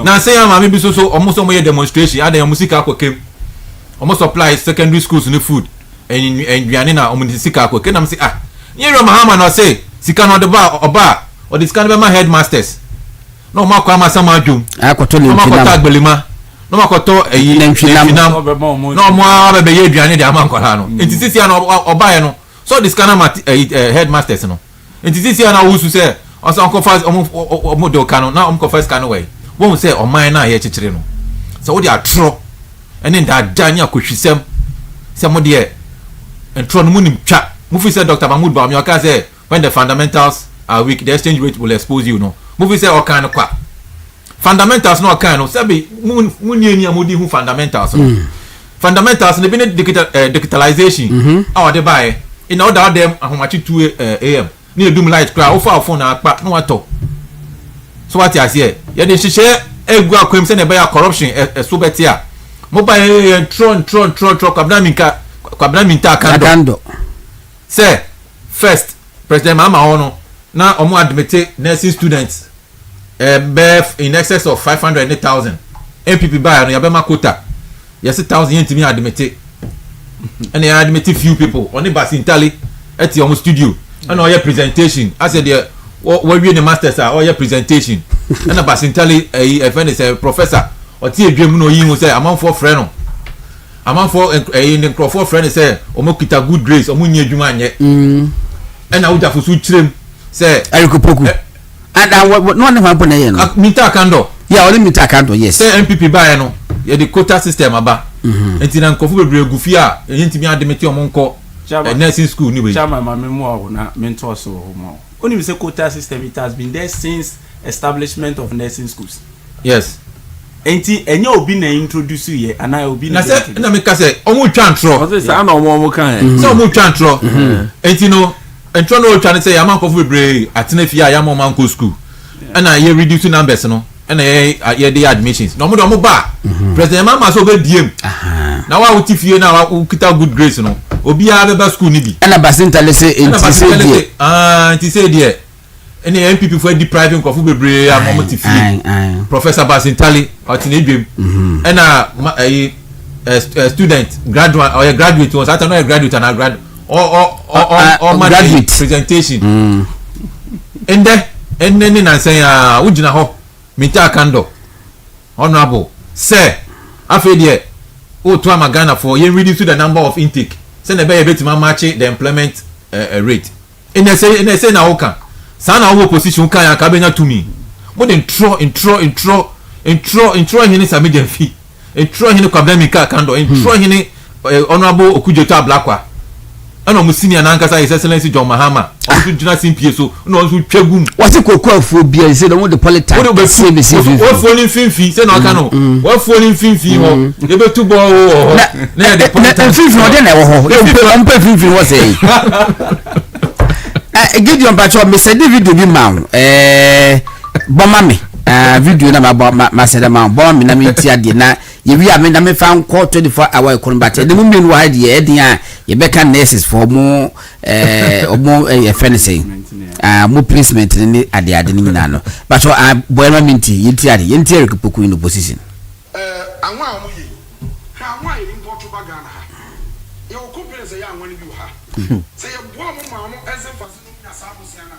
na se ya ma me bi so omo ye demonstration ada ya musika akokem omo supply secondary schools no food enduane na omo sika akokem na me se nyero Mahama no se sika no de ba oba o de sika no be ma headmasters no ma kwa ma sama adwum akoto le mpina ma agbelima no makoto no mo abebe ye aduane de amankola no enti sisi na obaye no so this kana headmasters no enti sisi na wusu se oso onko fast omo de okano na onko fast kana we won se oman na ye chichire no so wo de atro ene nda danya kohwisem se mo de entro no munim twa mo fi se Dr. Mahmoud Bawumia ka say when the fundamentals are weak the exchange rate will expose you no mo fi se okano kwa fundamentals no kind no sabi munye ni amodi hu fundamentals no fundamentals ne bi ne digitalization our dey buy in order them ahomachi 2 am ni edum light cry ofa phone na akpa no wato so what you say ye dey hihye egu akwem se ne be ya corruption so betia mobile tron kwabna minta kando say first President Mahama ono na omo admit nursing students BF in excess of 500,000 MPP buy no yabema quota yes 1,000 yentimi admit and I admit few people only basintali at your studio and all your presentation I said there what we the masters are all your presentation and basintali a friend is a professor or tie dwem no yin say amount for friend no amount for in the crowd friend say omokita good grace omunye adwuma anye and awuja fusu chirem say ayikopoku and no one happen here no mita kando yeah only mita kando yes say MPP buy no ye the quota system aba enti na nkofu bebre gufi a yentimi ademeti omonko nursing school ni we chama mama mu na mentor so mo only say quota system it has been there since establishment of nursing schools yes enti enye obi na introduce ye ana obi na say na me ka say omu twa ntro o say na omo kan so omu twa ntro enti no ntro no twa ne say ya man kofu bebre atena fie ya man man ko school ana ye reduce numbers no ana ye dey admissions no mo ba president mama so be diem na wa wuti fie na wa kita good grace no obi ya be school ni bi ana basintale say enti say enti say there any MPP for depriving kofu bebre ya mo ti fie professor basintale otine dwem ana student graduate or graduate was that no graduate and grad or graduate presentation and then na say ujina ho mita kando honorable sir afi there o to amagana for you reduce the number of intake say na be betima match the employment rate and say na oka sana wo position kan ya ka benya tumi mo den intro hini samije fi intro hini kwabla mika kando intro hini honorable okujeto ablakwa ana mo senior na nkasa his excellency John Mahama o tu jina simpie so na o tu twagum wasi kokoafo bia say no the politics o fo ni finfi say na aka no o fo ni finfi ho e be tu bo o na the politics finfi no dey na wo ho o mpe finfi wo say Gideon Pacho me say video bi ma bomma me video na ma say da ma bomma me na me ti ade na ye wi ame na me fa nko 24 hour economy but de mu menu ha de ye den a ye beka nurses for mo omo ye friend say mo placement ni ade ni nyina no but boy ma minti ye ti ade ye ti rekipoku in opposition anwa omo ye ha anwa ye import to bagana ha ye o company say anwa ni bi ha say ye bo mo ma mo eze fasi no nya sa bo siana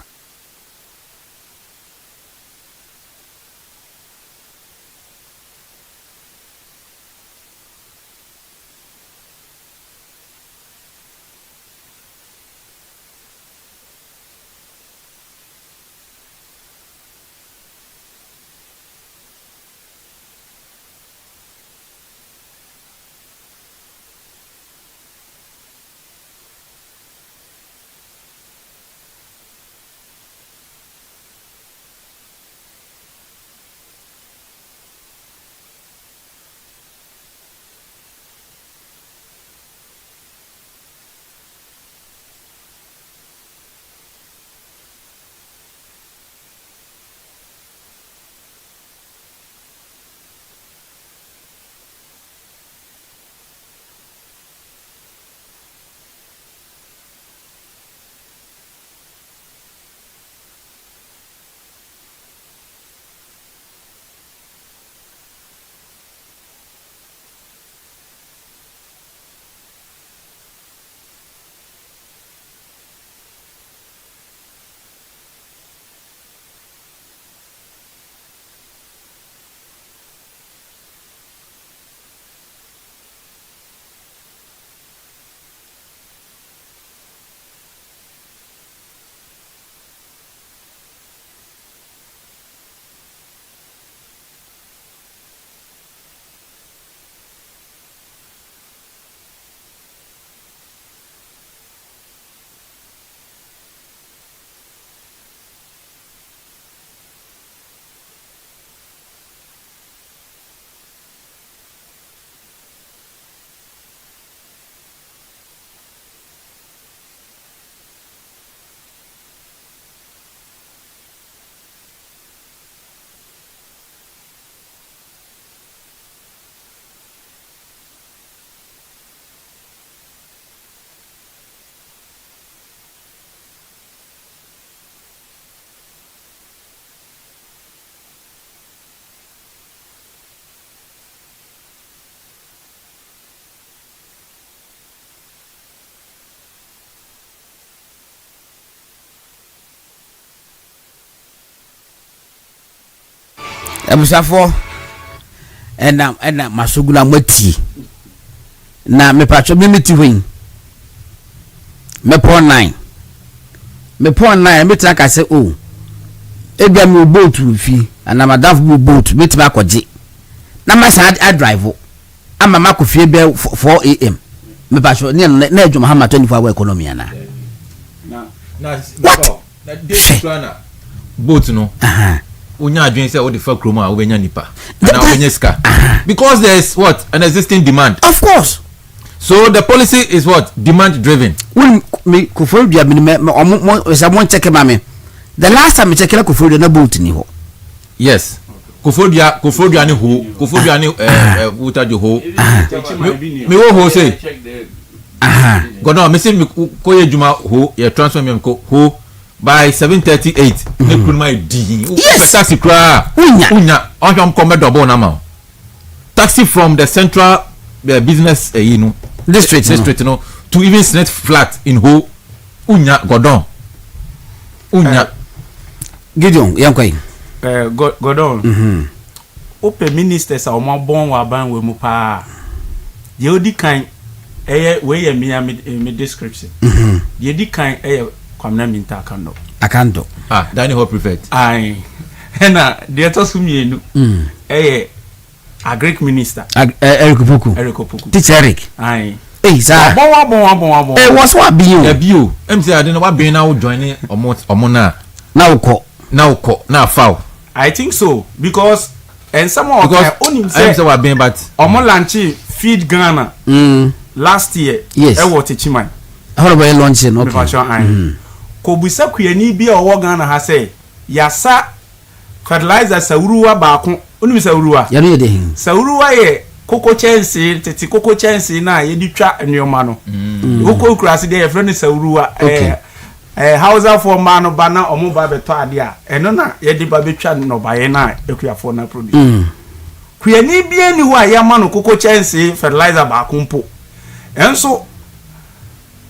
abusafo ena masugula mati na me patcho me meti wen me pon 9 me tra ka se o ebia me boat fi ana madaf boat meti ba koje na ma sa drive ama makofie be 4 am me patcho na ejo Muhammad 24 hour economy ana na day planner boat no unya adwin say o the fuck kroma o benya nipa na o benya ska because there is what an existing demand. Of course. So the policy is what demand driven. When me Koforidua me check mame. The last time me check Koforidua na boat ni ho. Yes. Koforidua ni ho. Koforidua ni wuta jo ho. Me wo ho say. Gono me say me ko ye juma ho ye transfer me ko ho by 7:38. Me kunma di. Yes. Taxi kra. Unya. On come double na ma. Taxi from the central business district no to even Senate flat in ho unya Godon. Unya Gideon yankwai. Godon. Open ministers are more born wa ban we mu pa. Ye odi kan we ye me description. Ye di kan kwamna minta akando. Danny Hall prefect. Ai. Na de to sumienu. A Greek minister. Eric Opoku. Teacher Eric. Aye. Hey, sir. Bon. Hey, what's what be you? Bio. MC I don't know what be now joining omona. Now foul. I think so because and someone only say what being but omo lanchi feed Ghana. Last year. Yes. E what chiman. How about launching? Okay. Ko busa kuyani bi owo Ghana ha say yasa fertilizer sawuruwa baako. Onu sawuruwa. Ya no de hin. Sawuruwa ye koko chense tete koko chense na ye di twa nneoma no. Koko kurase de ye friend sawuruwa Hausa for man ba na omo ba beto ade a eno na ye di ba betwa no ba ye na ekuafo na produce. Kuyani bia ni ho a ya ma no koko chense fertilizer ba kompo. Enso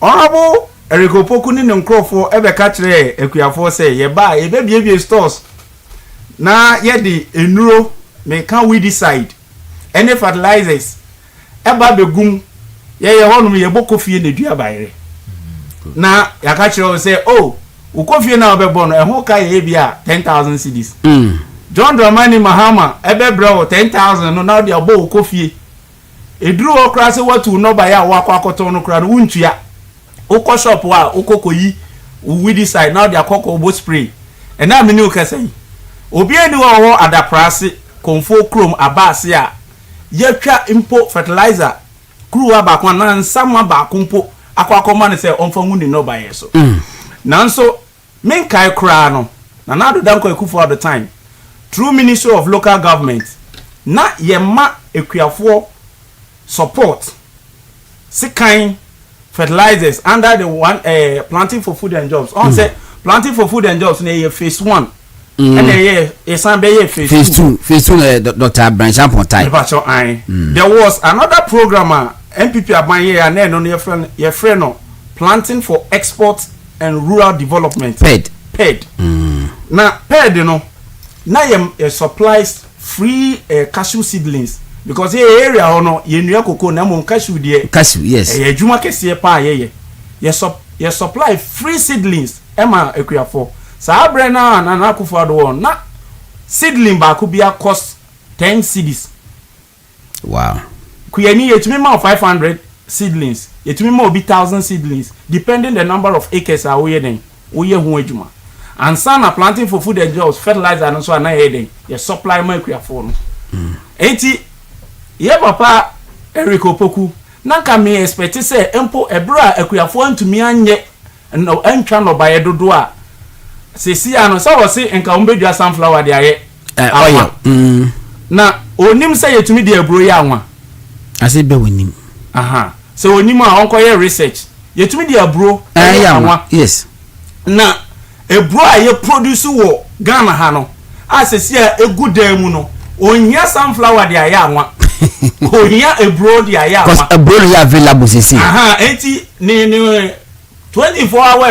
Honorable Eric Opoku ni nkrofo ebe ka kire ekuafo say ye ba ye bebie stores na ye di enuro me can we decide any fertilizers eba begum ye honum ye bokofie na dua bayre na yaka kire say oh ukofie na obebo no ehun ka ye bia 10,000 cedis John Dramani Mahama ebe bro 10,000 no na dia bo ukofie eduru okra se watu no ba ya wakwa akoto no kra no wuntua ukọ shop wa ukokoyi we decide now dia kokko bo spray and na me ni ukasai obi eni wo adaprase konfo chrome abase a yetwa impo fertilizer kruwa ba kwa na nsama ba kompo akwakoma ne se onfa hu ni no ba yeso nanso menkai kra no na nado danko ekufo all the time through Ministry of Local Government na yema ekuafo support sikan fertilizers under the one planting for food and jobs on say planting for food and jobs na phase 1 and phase 2 Dr. Brancham Pontai. There was another program MPP abanye and then your friend no planting for export and rural development PED na PED no na ye supplies free cashew seedlings because here area hono ye nua koko na mo cashew de cashew yes adwuma kese pa ye supply free seedlings ema ekuafo sa abre na akufo do na seedling ba ko bia cost 10 cedis. Wow. Kuyani yetumi ma 500 seedlings yetumi ma obi 1000 seedlings depending the number of acres are we den we hu adwuma and sana planting for food and jobs fertilizer no so na ye den ye supply ma ekuafo no enti ye papa Eric Opoku na ka me expect say empo ebra ekuafo antumi anye no antwa no ba ye dodo a sesi ano so wo se enka umbedua sunflower de aye oil na onim say yetumi de ebro ye anwa ase be wonim so onim a onkoye research yetumi de ebro anwa yes na ebro a ye produce wo Ghana ha no asesi a egudan mu no onya sunflower de aye anwa onya ebro de aye anwa because ebro is available sesi enti ni 24 hour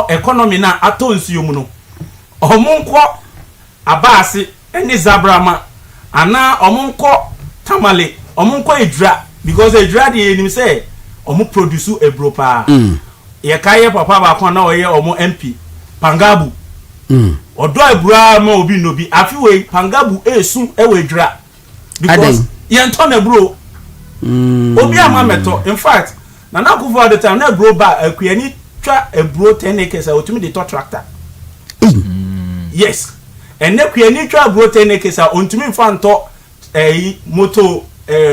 economy na atonsuo mu no omonko abase eni zabrama ana omonko tamale omonko edra because edra de enim say omo produce ebro pa ye kaye papa ba kwa na oye omo MP Pangabu odo ebro ma obi no bi afiwe Pangabu esu ewe edra because ye nton ebro obi ama meto in fact na kufu all the time na ebro ba akuyani twa ebro 10 acres otumi de tractor yes ene ku ani twa brote ne kesa ontumi mfa nto moto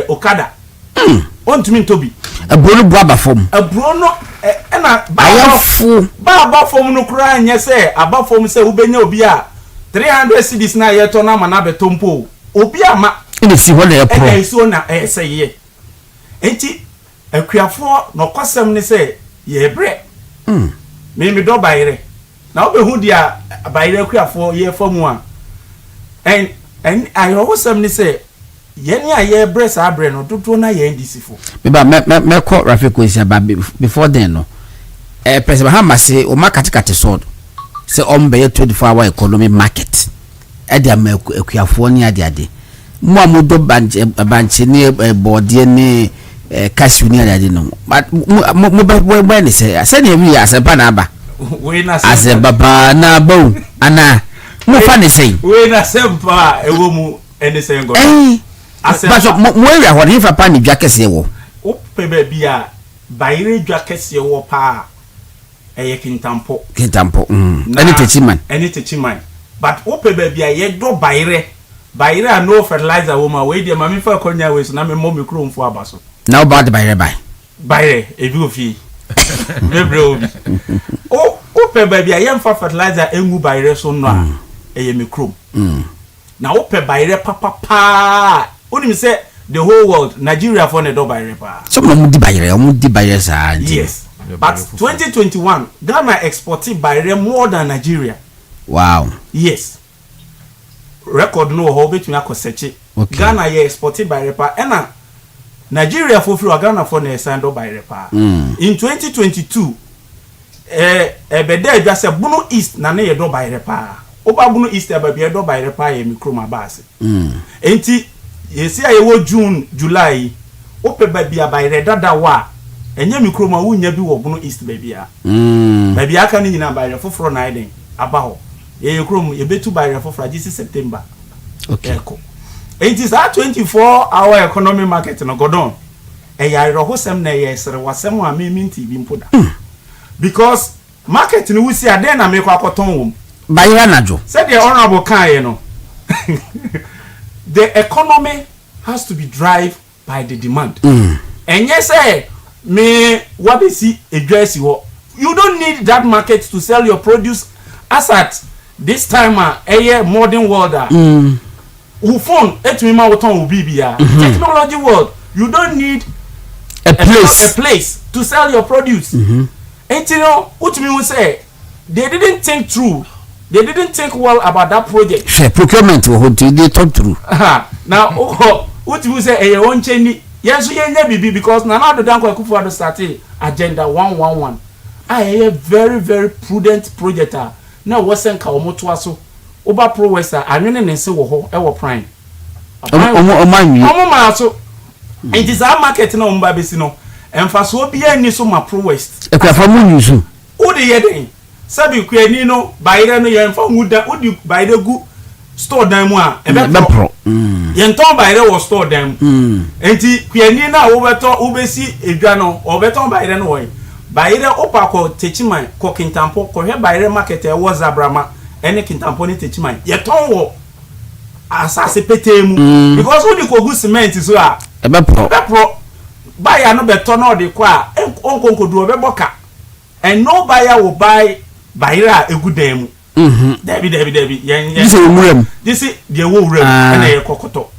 okada ontumi ntobi aburo no bua ba fom aburo no na ba fom no kura anye se aba fom se ubenya obi a 300 cedis na yeto na mana betompo obi ama ene si ho na e pro e so na se ye enti akuafo no kwasem ne se ye bre me do bayire na obehu dia bayire akuafo ye famu a en ayo sem ne se yeni a ye bre sa bre no dodo na ye ndisifo me ba me ko Rafiko isi ba before then no president Mahama say o market sword say on be 24-hour economy market e dia ma akuafo ni ade mo amudo banche ni body ni cash ni ade no mo be ni say na wi asepa na aba we na asepa na ba ana mo fa ni say we na sempa ewo mu ene say ngo asepa mo area ho ni fa pa ni dwa kese wo o pe ba bia bayire dwa kese wo pa eye kintampo any techiman but o pe ba bia ye do bayire a no fertilizer wo ma we dey ma me fa konya we so na me mo mikro mfo abaso now about the bayire ebi ofi mebre obi o pe ba bia ye mfa fertilizer engu bayire so no a eye mikro na o pe bayire papa onim say the whole world Nigeria for ne do bayire pa some no di bayire sa yes but 2021 Ghana exported bayire more than Nigeria. Wow. Yes. Record no ho betumi akosechi. Okay. Ghana ye exported bayire pa ena Nigeria for free Ghana for ne sando bayire pa. In 2022 ebede just Bunu East na ne ye do bayire pa. Oba Bunu East eba bi do bayire pa ye mikroma base. Enti yesi aye wo June July ope ba bia bayire dada wa enye mikroma wunya bi wo Bunu East baby a. Baby aka ni nyina bayire foforo na iden aba ho. Ye krom ye betu bayire foforo agisi September. Okay. Enti sa 24-hour economy market no godon. Ya rohosem na ye sere wasem a meminti bi mpoda. Because market ni wusi ade na me kwa koton wom. Bayire najo. Said the honorable kan no. The economy has to be driven by the demand. And yes, me what is see address you. You don't need that market to sell your produce as at this time a modern world. Who phone etwima woton ubibia. Technology world. You don't need a place to sell your produce. And you know what me will say they didn't think through. They didn't think well about that project. Sure, procurement they talk through. Now, what you say, a one change. Yes, you ain't because now the Danko Kufu start agenda 111. I a very, very prudent project. Now, what's in Kaomotuaso? Oba Pro Wester, I mean, and say, our prime. It is our market no Babisino. And for so be any so my Pro West. Who the yedding? Sabi kwani no bayire no yemfa huda odi bayire gu store dan mu a ebe pro yenton bayire wo store dan enti kwani na wo beto wo besi edwa no wo beton bayire no wo bayire opa ko techiman ko kintampo ko hwe bayire market e wo zabrama ene kintampo ni techiman yeton wo asase petemu because wo di ko gu cement so a ebe pro buyer no beto no de ko a onkonkodu obeboka and no buyer will buy bayira egudem Debbie yen this is the wo rem na ye kokoto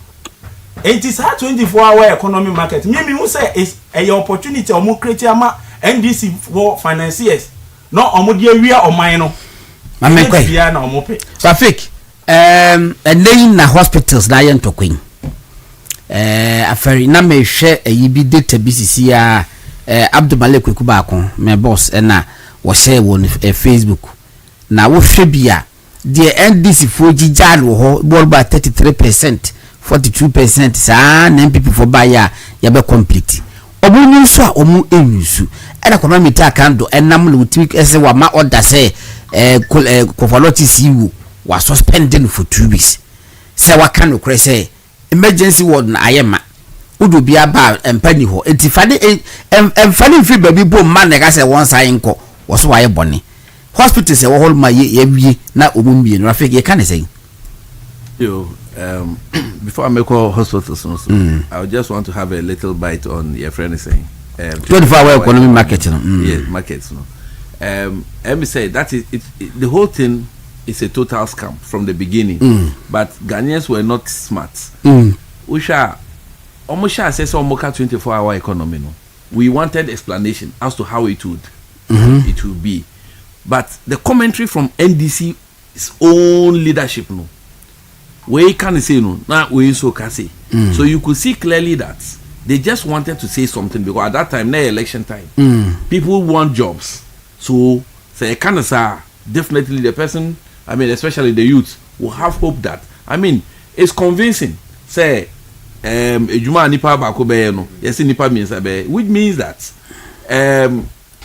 it is a 24-hour economy market me who say is a opportunity omo create ama NDC for financiers no omo de awia oman no mamekwai bia na omo pe traffic and then na hospitals na yen tokwin afari na me hwe ayibi data BCC ya Abdul Malik Kwekuba akon my boss na wo share won Facebook na wo hwe bia the NDC for gijal wo ho bo ba 33% 42% sa na MPP for buyer ya be complete obunu so a omu enyusu na kono mita kando enam no tweak ese wa ma order say kofaloti siwo wa suspended for 2 weeks say wa kan okre say emergency ward na ayema udu bia ba empani ho entifade emfani free baby bo man na ga say won sai nko wo so waye boni hospital say wo hol ma ye wie na omumie no afege ye kan say Before I make all hospitals, I just want to have a little bite on your friend is saying. 24-hour economy market. Yes, markets. Let me say that the whole thing is a total scam from the beginning. But Ghanaians were not smart. We shall almost say some 24-hour economy. No? We wanted explanation as to how it would be. But the commentary from NDC's own leadership, no, we can say no, now we so can say. So you could see clearly that they just wanted to say something because at that time, near election time, people want jobs. So say kind of definitely the person, I mean, especially the youth, will have hope that. I mean, it's convincing. Say, Ejuma nipa bako be no, yes nipa means be, which means that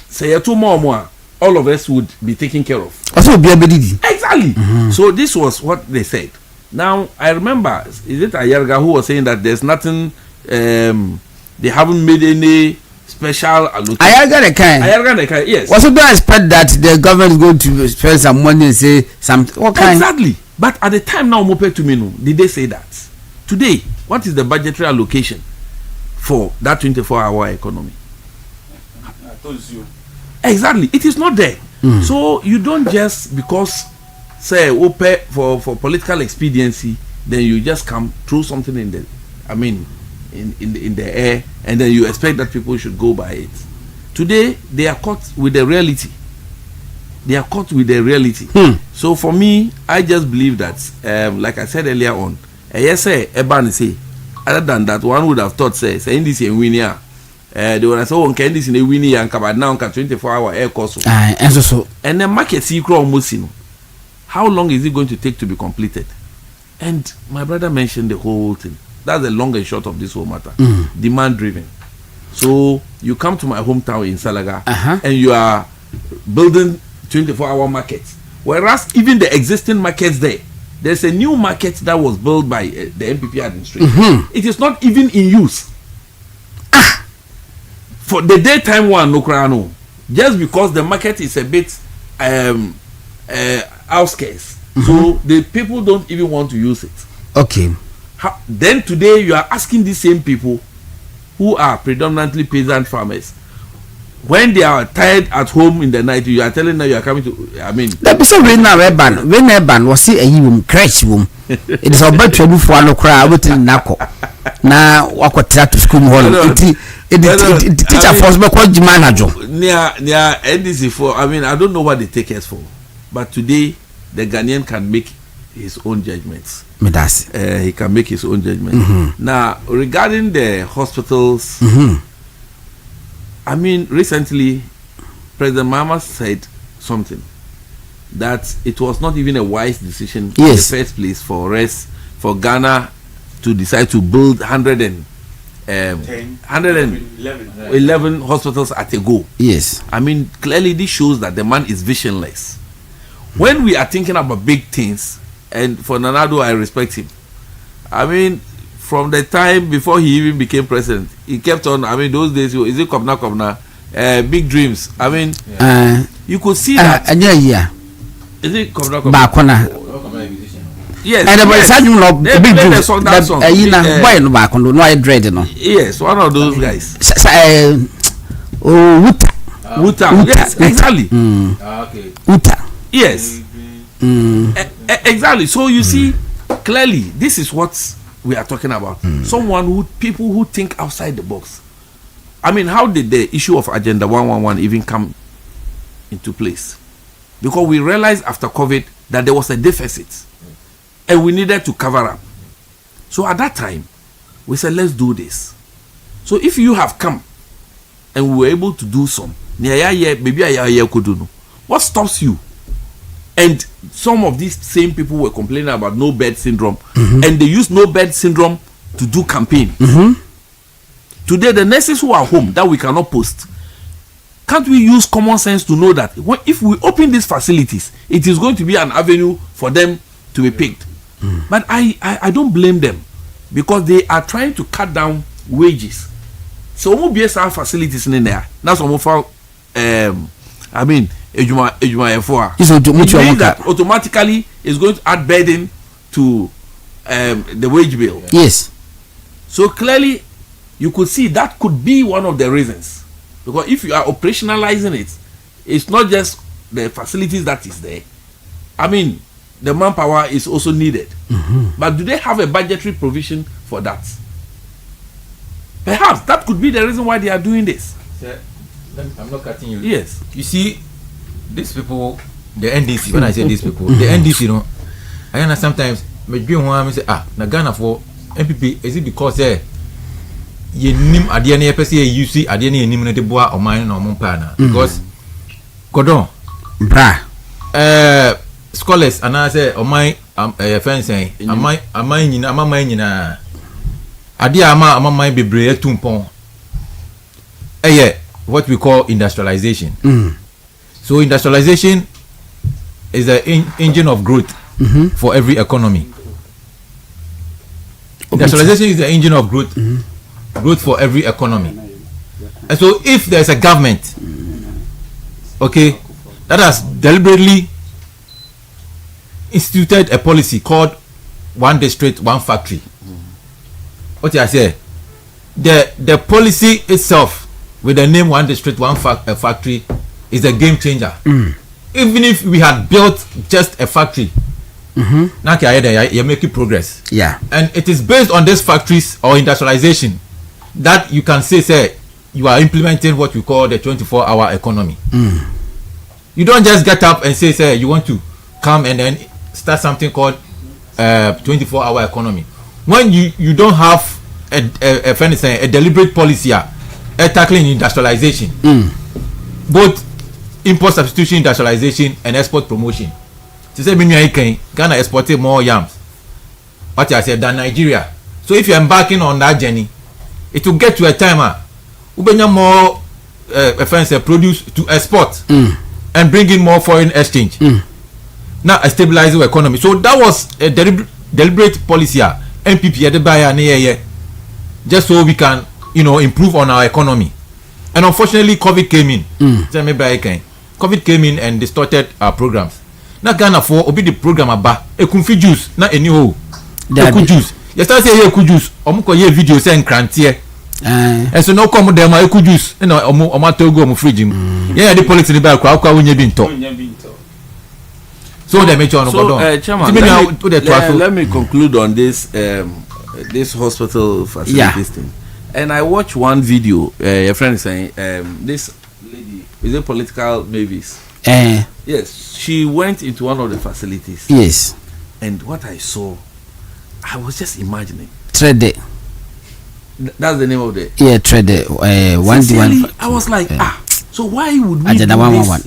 say 2 more. All of us would be taken care of. Exactly. So this was what they said. Now I remember, is it Ayerga who was saying that there's nothing, they haven't made any special allocation. Ayerga the kind, yes. Also, don't expect that the government is going to spend some money and say something. What kind? Exactly. But at the time now, Mope to me, did they say that? Today, what is the budgetary allocation for that 24-hour economy? I told you. Exactly, it is not there. So you don't just because say pay for political expediency, then you just come throw something in the, I mean, in the air, and then you expect that people should go by it. Today they are caught with the reality. So for me, I just believe that, like I said earlier on, yes, say Eban say, other than that, one would have thought say in this year winner. They were so on candies in a winnie and covered now 24-hour air course. And the market secret almost. How long is it going to take to be completed? And my brother mentioned the whole thing. That's the long and short of this whole matter. Demand driven. So you come to my hometown in Salaga and you are building 24-hour markets. Whereas even the existing markets there's a new market that was built by the MPP administration. It is not even in use. For the daytime one, no crano. Just because the market is a bit outskirts, so the people don't even want to use it. Okay. Then today you are asking these same people, who are predominantly peasant farmers, when they are tired at home in the night, you are telling them you are coming to. I mean, that person when Urban was see a you crash room. It is about to move for no crowd within Nako. Now, what to school hall? It teacher force me called manager. Near NDC for. I mean, I don't know what they take us for, but today the Ghanaian can make his own judgments. He can make his own judgment. Now, regarding the hospitals, I mean, recently, President Mahama said something that it was not even a wise decision in the first place for Ghana to decide to build 111 hospitals at a go. Yes. I mean, clearly this shows that the man is visionless. When we are thinking about big things, and for Nanado, I respect him. I mean, from the time before he even became president, he kept on. I mean, those days, is it Kobna, big dreams. I mean, you could see that. Is it Kobna? Yes. And big dreams. Yes, one of those guys. Wuta. Yes, exactly. Okay. Wuta. Yes. Exactly. So you see, clearly, this is what we are talking about. People who think outside the box. I mean, how did the issue of Agenda 111 even come into place? Because we realized after COVID that there was a deficit and we needed to cover up. So at that time, we said, let's do this. So if you have come and we were able to do some, what stops you? And some of these same people were complaining about no bed syndrome, and they use no bed syndrome to do campaign. Today, the nurses who are home that we cannot post, can't we use common sense to know that if we open these facilities, it is going to be an avenue for them to be picked? But I don't blame them, because they are trying to cut down wages. So we will be some facilities in there. That's what we found. I mean, that automatically is going to add burden to the wage bill. Yes. So clearly, you could see that could be one of the reasons. Because if you are operationalizing it, it's not just the facilities that is there. I mean, the manpower is also needed. But do they have a budgetary provision for that? Perhaps that could be the reason why they are doing this. Sir, I'm not cutting you. Yes. You see, these people, the NDC, when I say these people, the NDC, you know, I understand sometimes, me say, na Ghana for MPP, is it because you nim adeɛ ne yɛpɛ sɛ yɛyi si adeɛ ne yɛnim no de boa ɔman na ɔmo mpa na because kodɔn bra scholars anaasɛ ɔman yɛfɛn sɛn aman nyinaa adeɛ ama amaman bebree atu mpɔn ɛyɛ what we call industrialization. So industrialization is the engine of growth for every economy. Industrialization is the engine of growth for every economy. And so if there's a government, okay, that has deliberately instituted a policy called one district, one factory. What I say, the policy itself with the name one district, one factory is a game changer. Even if we had built just a factory, now you're making progress. Yeah. And it is based on these factories or industrialization that you can say you are implementing what we call the 24-hour economy. You don't just get up and say you want to come and then start something called 24-hour economy. When you don't have a deliberate policy tackling industrialization, both import substitution industrialization and export promotion. To say Ghana exported more yams, what I said, than Nigeria. So if you're embarking on that journey, it will get to a time ubenya more produce to export and bring in more foreign exchange. Now a stabilizing economy. So that was a deliberate policy. MPP just so we can improve on our economy. And unfortunately COVID came in. COVID came in and distorted our programs. Now Ghana for obi the program aba ekunfi juice na anyhow eku juice. You start say eku juice omuko ye video say nkrantie. And so no come dem eku juice na omo togo omo fridge mu. Yeah the politics ni ba kwa wonya bi nto. So they mention Chairman, let me conclude on this this hospital facilities thing. And I watched one video, a friend saying, this lady is a political mavis. Yes, she went into one of the facilities. Yes. And what I saw, I was just imagining. Trade. That's the name of the. Yeah, trade. Sincerely, I was like, so why would we do this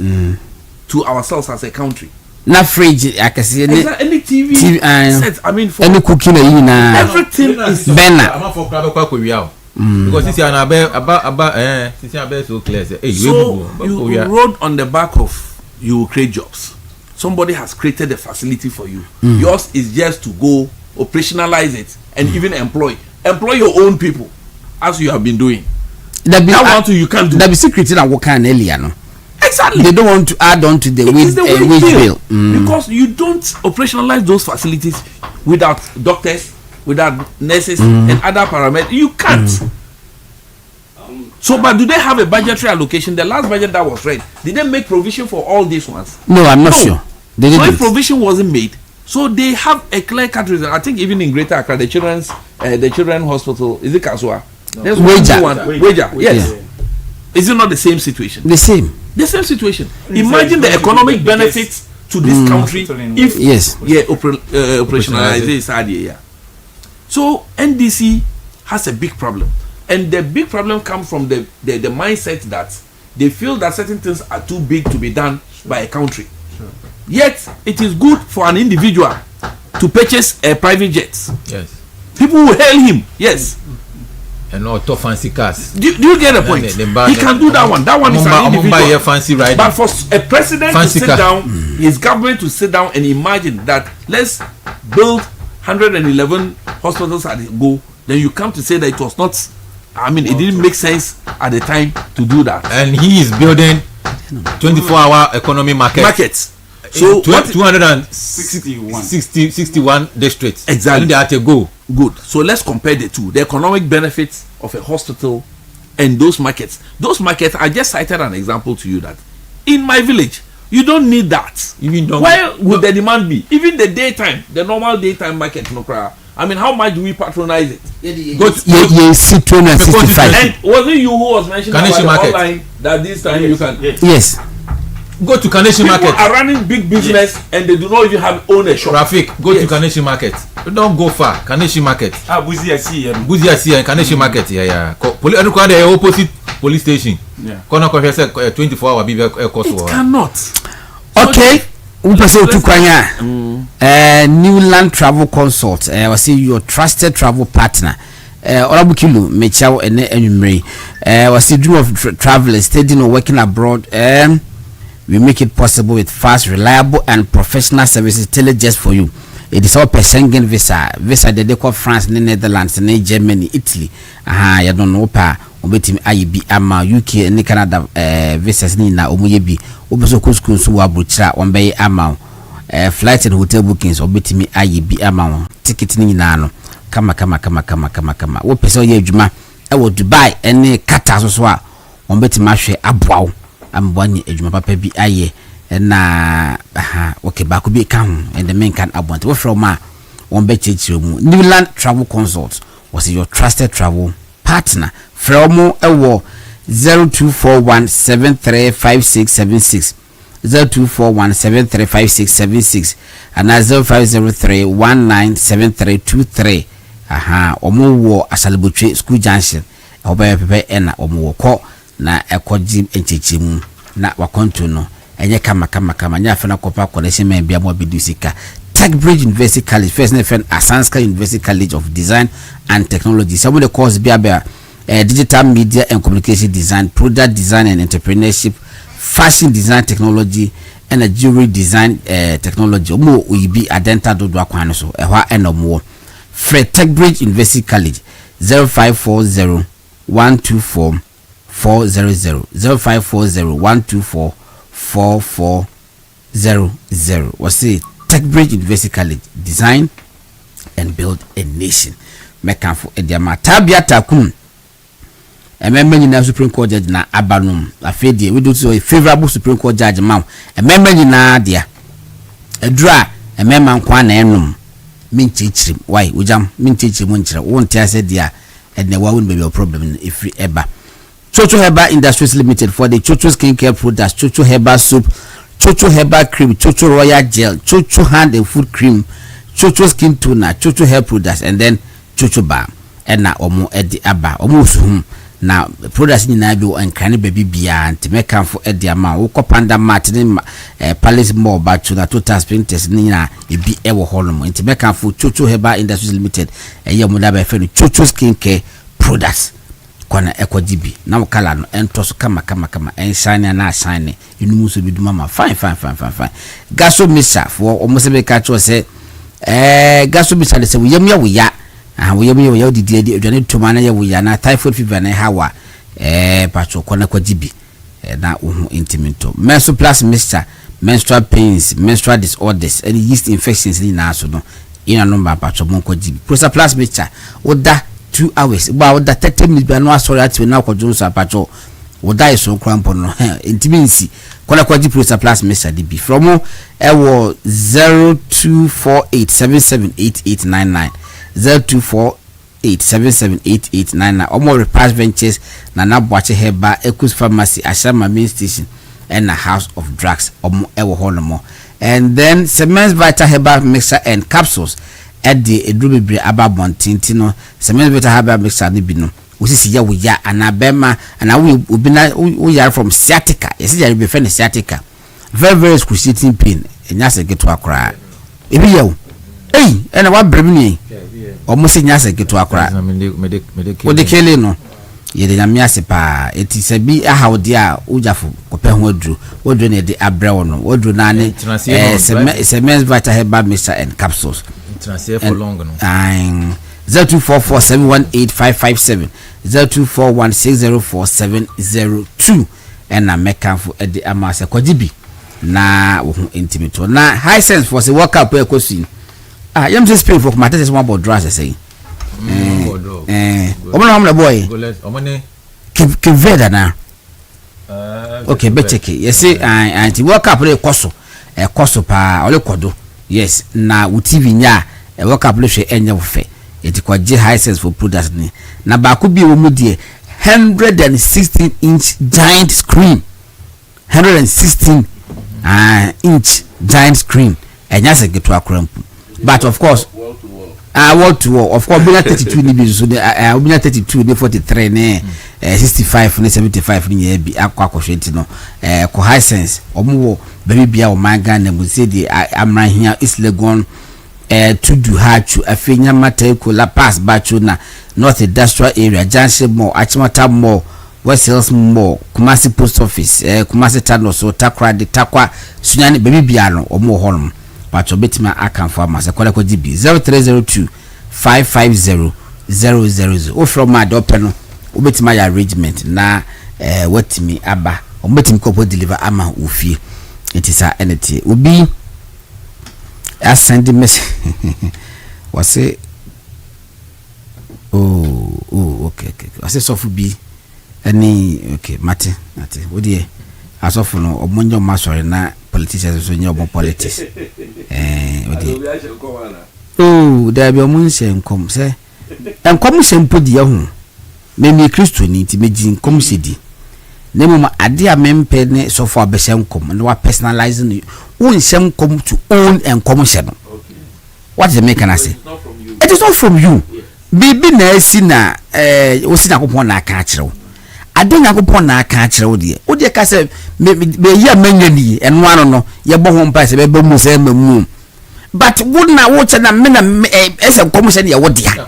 to ourselves as a country? Na fridge, I can see any TV set. I mean, for any cooking, everything is banner. Because this year so clear. So you rode on the back of you will create jobs. Somebody has created a facility for you. Yours is just to go operationalize it and even employ your own people as you have been doing. That one you can't do. That be secret in what kind earlier, no? Exactly. They don't want to add on to the wage bill because you don't operationalize those facilities without doctors, without nurses and other paramedics. You can't. So, but do they have a budgetary allocation? The last budget that was read, did they make provision for all these ones? No, I'm not sure. They didn't. So if provision wasn't made, so they have a clear-cut reason. I think even in Greater Accra, the children's hospital, is it Kasua? There's Wager. Yes. Yeah. Is it not the same situation? The same situation. Imagine the economic benefits to this country if operationalize this idea. So NDC has a big problem, and the big problem comes from the mindset that they feel that certain things are too big to be done by a country. Yet it is good for an individual to purchase a private jet. Yes. People will hail him. Yes. And not fancy cars. Do you get the point? He can do that one. That one is an individual. Fancy ride. But for a president to sit down, his government to sit down and imagine that let's build 111 hospitals at a go, then you come to say that it was not. I mean, it didn't make sense at the time to do that. And he is building 24-hour economy markets. So 261 districts. Exactly. They have to go. Good. So let's compare the two. The economic benefits of a hospital and those markets. Those markets, I just cited an example to you that in my village, you don't need that. Where would the demand be? Even the daytime, the normal daytime market, no cry. I mean, how much do we patronize it? Go to 265. And was it you who was mentioning about the online that this time you can? Yes. Go to Kaneshi Market. People are running big business and they do not even have own a shop. Rafik, go to Kaneshi Market. Don't go far. Kaneshi Market. Buzi asi and Kaneshi Market. Yeah. The opposite police station. Yeah. 24-hour It cannot. Okay. Newland Travel Consult. I was saying your trusted travel partner. Olabukilu Mechao and Enumere. Was the dream of travelers studying or working abroad. We make it possible with fast, reliable, and professional services tailored just for you. It is all per Schengen visa. Visa de deco France, Netherlands, Germany, Italy. You don't know pa. Obetim IB ama UK and Canada visas ni na omuyebi. Obeso kuskunsu wa brucha ombe ama flight and hotel bookings obetimi IB ama ticket ni na no. Kama. Wo pese ye adwuma e wo Dubai ene Qatar so a obetima hwe aboawo. Ambwani ejuma papa bi aye na okay ba ko bi ka ho and the men can abwante we from ma won be chechire mu. Newland Travel Consult was your trusted travel partner from ewo 0241735676 0241735676 and 0503197323 omo wo Asare-Bediako school junction oba pepe ena omo wo ko na ekoji enchechimu na wakonto no enye kama nya afena kopa connection me bia mo bidusika TechBridge University College first na fen Asanska University College of Design and Technology. Some of the course bia digital media and communication design, product design and entrepreneurship, fashion design technology and a jewelry design technology. Mo we be adenta do akwan so ehwa enomo Fred TechBridge University College 0540 124 400 0540 124 4400. Was it TechBridge University College? Design and build a nation. Mekanfo ediama tabia takum. Emembe nyina Supreme Court judge na abanum. Afedie we do so a favorable Supreme Court judge ma. Emembe nyina dia. Edra ememma nkwa na enum. Minchichirim. Why? Ujam minchichirim nchira. Won't ase dia and the one be problem if we ever. Chocho Herbal Industries Limited for the Chocho skincare products, Chocho Herbal soap, Chocho Herbal cream, Chocho Royal gel, Chocho hand and food cream, Chocho skin toner, Chocho hair products, and then Chocho bar. And now omo edi aba omo suhum na products ni na bi and can baby bia and to make am for edi ama wo panda mat ni palace mall ba to na total sprinters ni na ebi ewo holom and to make am for Chocho Herbal Industries Limited eye mo da ba fe no Chocho skincare products. Kwana ekojibi na mukala no entoso kama enshine na shine inumu so biduma ma fine gaso misa for almost be catch say gaso misa say we yam ya we didi edwane toma na ya we ya na typhoid fever na hawa pacho kwana kwajibi na uhu intimento menstrual plus mixture, menstrual pains, menstrual disorders and yeast infections ni na so no ina number pacho mon kwajibi prosa plus mixture oda 2 hours ba the 30 minutes no asori ati na akwadwo so apacho wo dai so krampo no intimacy kola kwaji plus mr db from ewo 0248778899 0248778899 omo repass ventures na nabwache heba Ekus Pharmacy Ashama main station and a House of Drugs omo ewo honomo and then Semens Vita Herbal Mixture and Capsules at the Edrubibre Ababon Tintino, Semens Vita Herbal Mixture Nibino. We see ya we ya anabema and we are from sciatica. Yes, you be friend sciatica. Very excruciating pain. And yes, I get to a cry. If you hey, and I want brimini almost in yes, I get to a cry. What the killing no. Ye de nyamiase pa eti se bi aha dia ujafo kope ho adru wodru ne de abrewo no wodru na ne semens Vita Herbal Mixture and Capsules transfer for long no 0244718557 0241604702 and na mekanfo e de amase kwajibi na wo ho intimate na high sense for say work up e question yam say Spain for matter say one about draw say omo na boy omo ne keveda na okay be check you say anti work up le koso pa ole kodo yes na wo TV nya e work up le hwe enya wo fe eti kwaje high sense for products ni na ba ko bi wo mu de 116-inch giant screen 116 inch giant screen enya se geto akrampu but of course wall to wall of course binya 32 ni bi so binya 32 ni 43 ni 65 ni 75 ni bi akwa hwenti no ko high sense omo baby bia o manga na mu se di amrahia islegon tudu hachu afenya mateko la pass bachu na north industrial area junction mall achimata mall west hills mall Kumasi post office Kumasi tano so takwa de takwa sunyani baby bia no omo holm but obetima akanfo amase kwala ko GB 0302 550 000 o from my open no obetima ya arrangement na watimi aba obetima ko deliver ama ofie etisa enete obi I send the message. Was it? Oh, okay. I say so for be any okay, Mate. What do you? As of no, omonyo masori na politicians so nyo politics. What do you? Oh, there be omunse nkom say. Enkom se mpodi ya hu. Me Kristo ni ti meji nkom se di. Nemu ma ade a mempe ne so for abese nkom no wa personalizing unsem come to own and commission. Okay. What is the make can I say? It is not from you. Bibi na esi na osi na kopon na aka akire. Ade na kopon na aka akire wo de. Wo de ka say me ya manya ni eno ano no ye bo ho mpa se be mu se mamu. But wo na wo che na me na ese commission ye wo de ya.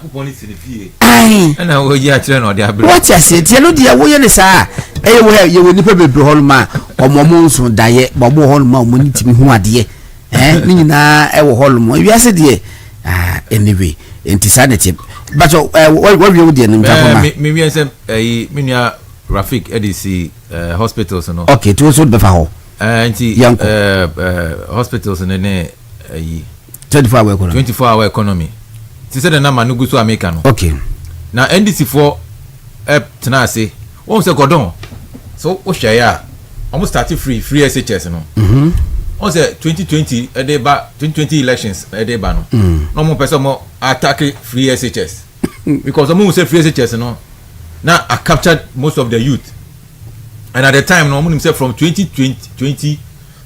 Ai. Na wo ya akire na de abre. What you say? Tie no de wo ye ne sa. Ye wo ni pe bebre holma omomo nso daye babo holma omoni timi hu ade ni nyina wo holmo wi ase de anyway enti sanity but what we de nim takoma me wi ase me nua Rafik EDC hospitals no okay to so be fa ho enti hospitals ne 24 hour economy ti se de na manugu so America no okay na NDC for tena ase won se godon so o share ya almost started free SHS no on say 2020 2020 elections no no mo person mo attack free SHS because mo say free SHS no now I captured most of the youth and at the time no mo say from 2020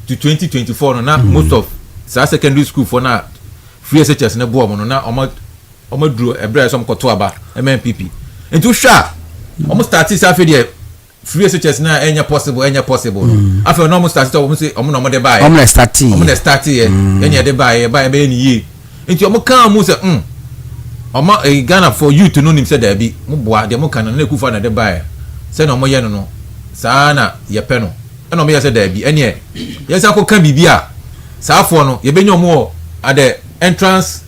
to 2024 no now most of secondary school for now free SHS na bo mo no na omo duro ebre some koto aba MNPP into sha almost started safe there free SHS na enya possible after no mo start to mo say omo no mo de buy omo start ye enya de buy be ni ye nti omo kan mo say omo Ghana for you to know him say there be mo boa de mo kan na kufa na de buy say no mo ye no saa na ye pe no na mo ye say there be enya ye say ko kan bibia saa fo no ye be nyomo at the entrance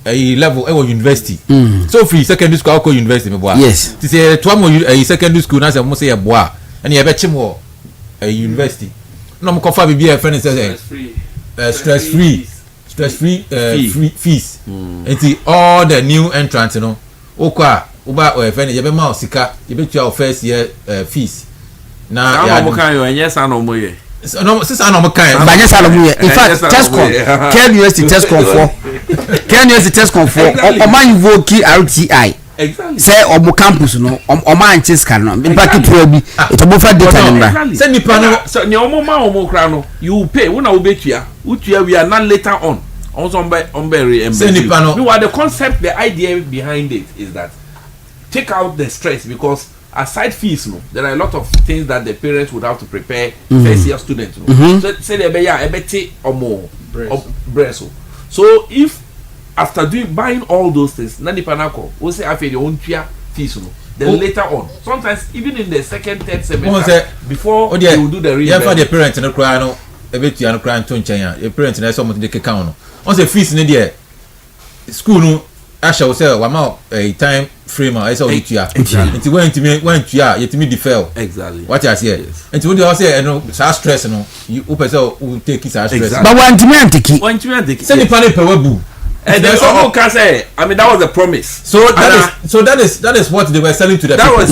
level university so free secondary school ko university me boa yes ti say to am secondary school na say mo say ye boa and ye be chimo university no mo kofa bibia friend say stress free fees and all the new entrants you know okwa uba friend ye be ma osika ye be tua first year fees na ya mo kan yo enye sa no mo ye no sisa no mo kan banye sa no mo ye in fact Ken University test for o man invoke RTI exactly say omo campus no o man chiska no impact pro bi it omo fa data number say nipa no so ni omo ma omo kra no you pay una obetua utua we are not later on also on be say nipa no what the concept the idea behind it is that take out the stress because aside fees no there are a lot of things that the parents would have to prepare first year students no so say they be ya ebeti omo breso so if after buying all those things na nipa na ko we say after your own fees no then later on sometimes even in the second third semester before you do the yeah for the parents no cry no ebetua no cry to nchen ya your parents na so mo dey keka no on say fees no there school no Asha will say wama a time frame I say otua nti when tua yetimi defer exactly what I say nti we dey say no stress no you person will take it stress but wantimi antiki say the panel pewabu and then someone can say I mean that was a promise so that is what they were selling to the that people. Was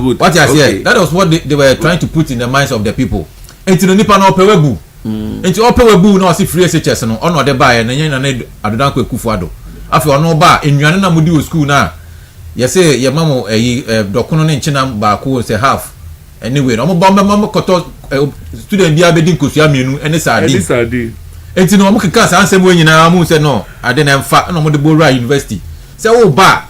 good What I say that was what they were trying to put in the minds of the people nti no nipa no pewabu nti opewabu no see free SHS no ono de buy na nya na adodanko ekufuado afi ono ba ennuane na mudi o school na yese ye mamo dokono ne nchina ba ko say half anyway no mo bomba koto student bia bedi nkosua mienu ene sadi enti no mo keka sa ansem we nyina mo say no ade na mfa no mo de Bora University say wo ba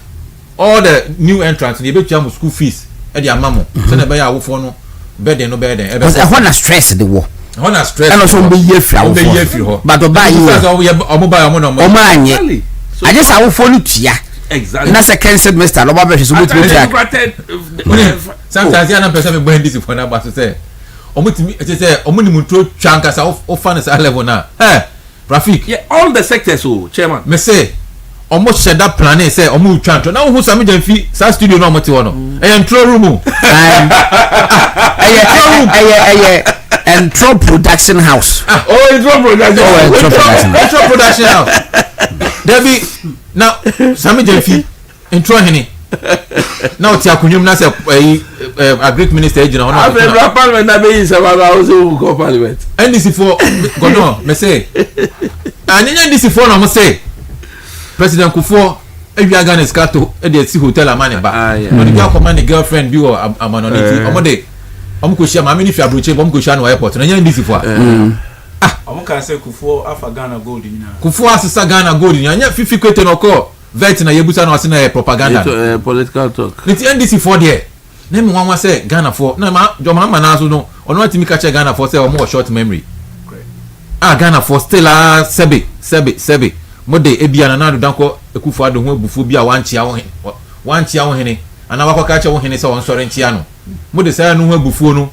all the new entrants ne betua mo school fees e de amamo say na be ya wofo no burden no burden e be na stress the war na stress and also be ye free but oba you omo ba omo no omo anye I just have phone tia exactly na second semester lo ba be so mutu track sometimes ya na person me bring this for na ba so say omo timi say omo ni mutro twanka sa o fa na sa level na Rafik yeah all the sectors chairman me say omo share that plan say omo twanto na who some jamfi sa studio no omo ti wono intro room intro production house intro production house Debbie now Sammy Jemfi intro hini now ti akunwum na say agric minister ejina ono I parliament na be yin say baba also go parliament NDC for gono me say anyanya NDC for no mo say President Kufuor ewia Ghana skato e dey see hotel amane ba no dey command girlfriend bi o amanoniti omo dey omo ko share ma me ni fi abroche omo ko share no airport na NDC for omo kan say Kufuor afa Ghana gold nyina Kufuor asisa Ghana gold nyina nya fifi kwete no ko vet na yebusa no ase na propaganda political talk nti NDC for there na me wanwa say Ghana for na ma joma ma na so no ono atimi ka che Ghana for say omo short memory Ghana for still sebe mode ebia na adodanko Ekufuor ado ho abufu bia wanchia wo hene ana wakoka che wo hene say won sore nchia no mode say no ho abufu no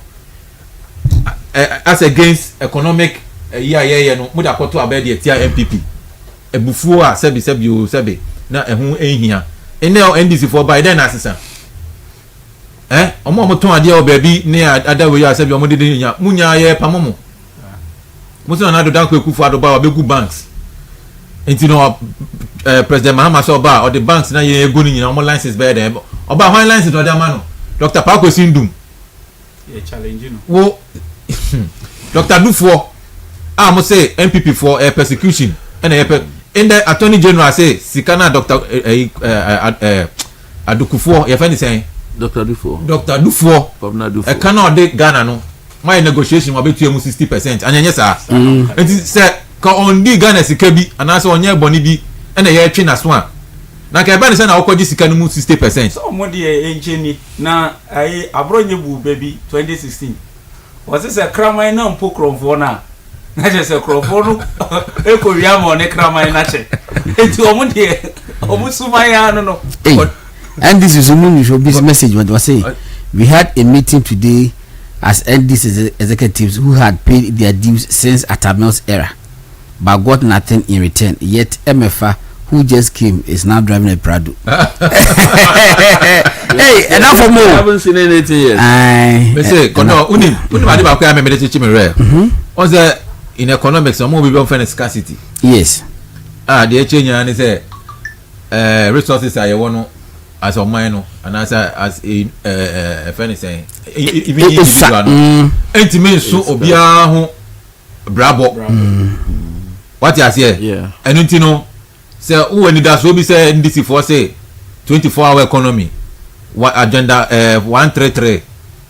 as against economic yeah no mode akoto abede tia MPP ebufu a sebe na ehun ehia ene NDC for by then assistant omo ton ade o baabi ne adawe ya sebe omo de nya munya ye pamomo muso na adodanko Ekufuor ado ba obegu banks enti no President Mahama so ba or the banks na ye go ni nyina omo license be there oba hwan license do ma no Dr. Pako Sindum ye challenge no wo Dr. Dufour mo say MPP for persecution and in the Attorney General say sikana Dr. Adukufuor ye fani say Dr. Dufour e kana de Ghana no my negotiation wa betu emu 60% anyanye sa enti say ka on di Ghana sika bi anase onye boni bi na ye twe na so a na ka ba ne say na okoji sika no mu 60% so mo de encheni na ai abronye bu baby 2016 was this a crime na mpo kromfo na je se kromfo no e ko wi am on crime na che enti omo de omo suma ya no and this is a business message what was say we had a meeting today as NDC executives who had paid their dues since Atamel's era but got nothing in return. Yet MFA, who just came, is now driving a Prado. Hey, enough for more. I haven't seen anything yet. I say, no, unim adi ba kwa me medete chimi rare. On the in economics, some more people find scarcity. Yes. The change and say resources are one as a minor and as a friend saying even individual. Enti me so obia ho brabo. What you say? Yeah. And you know, say who when that so be say NDC for say 24-hour economy. What agenda 133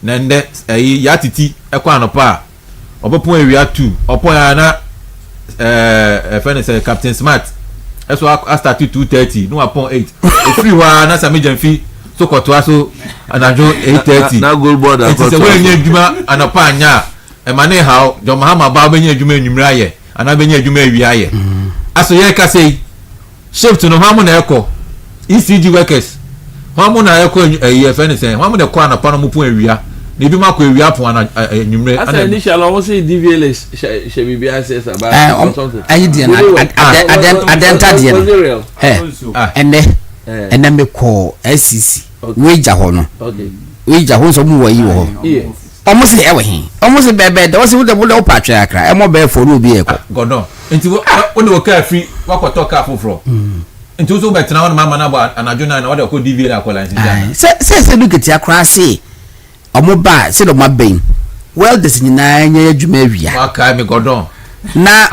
na nde ya titi ekwa no pa obopon area 2 opon ya na friend say Captain Smart eso I start 2:30 no upon 8 free wa na Sammy Jemfi so kotwa so anajo 8:30 na goal board akotwa so we nya adwuma anopa anya e mane how jo Mahama ba benya adwuma enwumra ye ana benya adwuma awia ye aso ye ka say shift no hamu na eko ECG workers hamu na eko friend say hamu de kwa na pa no mu pon awia na ebi ma ko ewia apon ana enwumre ana initial almost say DVL she be access about something ayi dia na adenta dia ene me ko SCC weja ho no weja ho so mu wa yi wo almost e we hin almost bebe da wose wo de wo patwe akra e mo be for no bi e ko godon nti wo de ka free wakoto ka foforo nti wo be tena won mama na ba anajo na wo de ko DVL akola nti se look at akra say omo ba se do maben well this nyina nya adwuma awia waka me godon na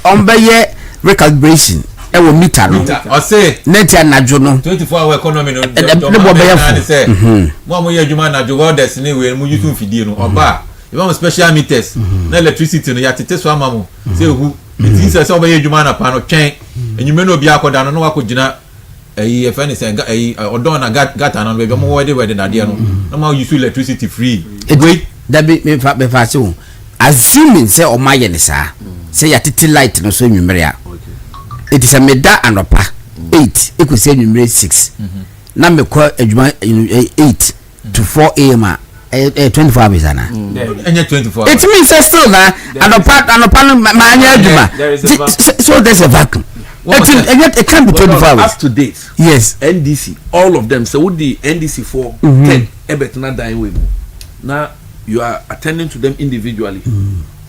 ombeye recalibration e wo meter no o say net anajo no 24-hour economy no ne bo be yafo mo ye adwuma anajo wo destiny we mu yusu fidie no oba you want special meters na electricity no ya tete so amamu say hu it is say oba ye adwuma na pa no twen enyume no obi akoda no wakogina e fani say odon na gata no be mo wede na de no na ma use electricity free wait that be fa so assuming say o ma ye ne sa say ya tete light no so enwumere a it is a meda anopa 8 ekwese enwumere 6 na me ko adwuma 8 to 4 am 24 hours ana enya 24 hours it means still na anopa no ma anya adwuma so there's a vacuum. It can't be 24 hours. Up to date. Yes. NDC, all of them. So with the NDC for 10, ebetna dying with. Now you are attending to them individually.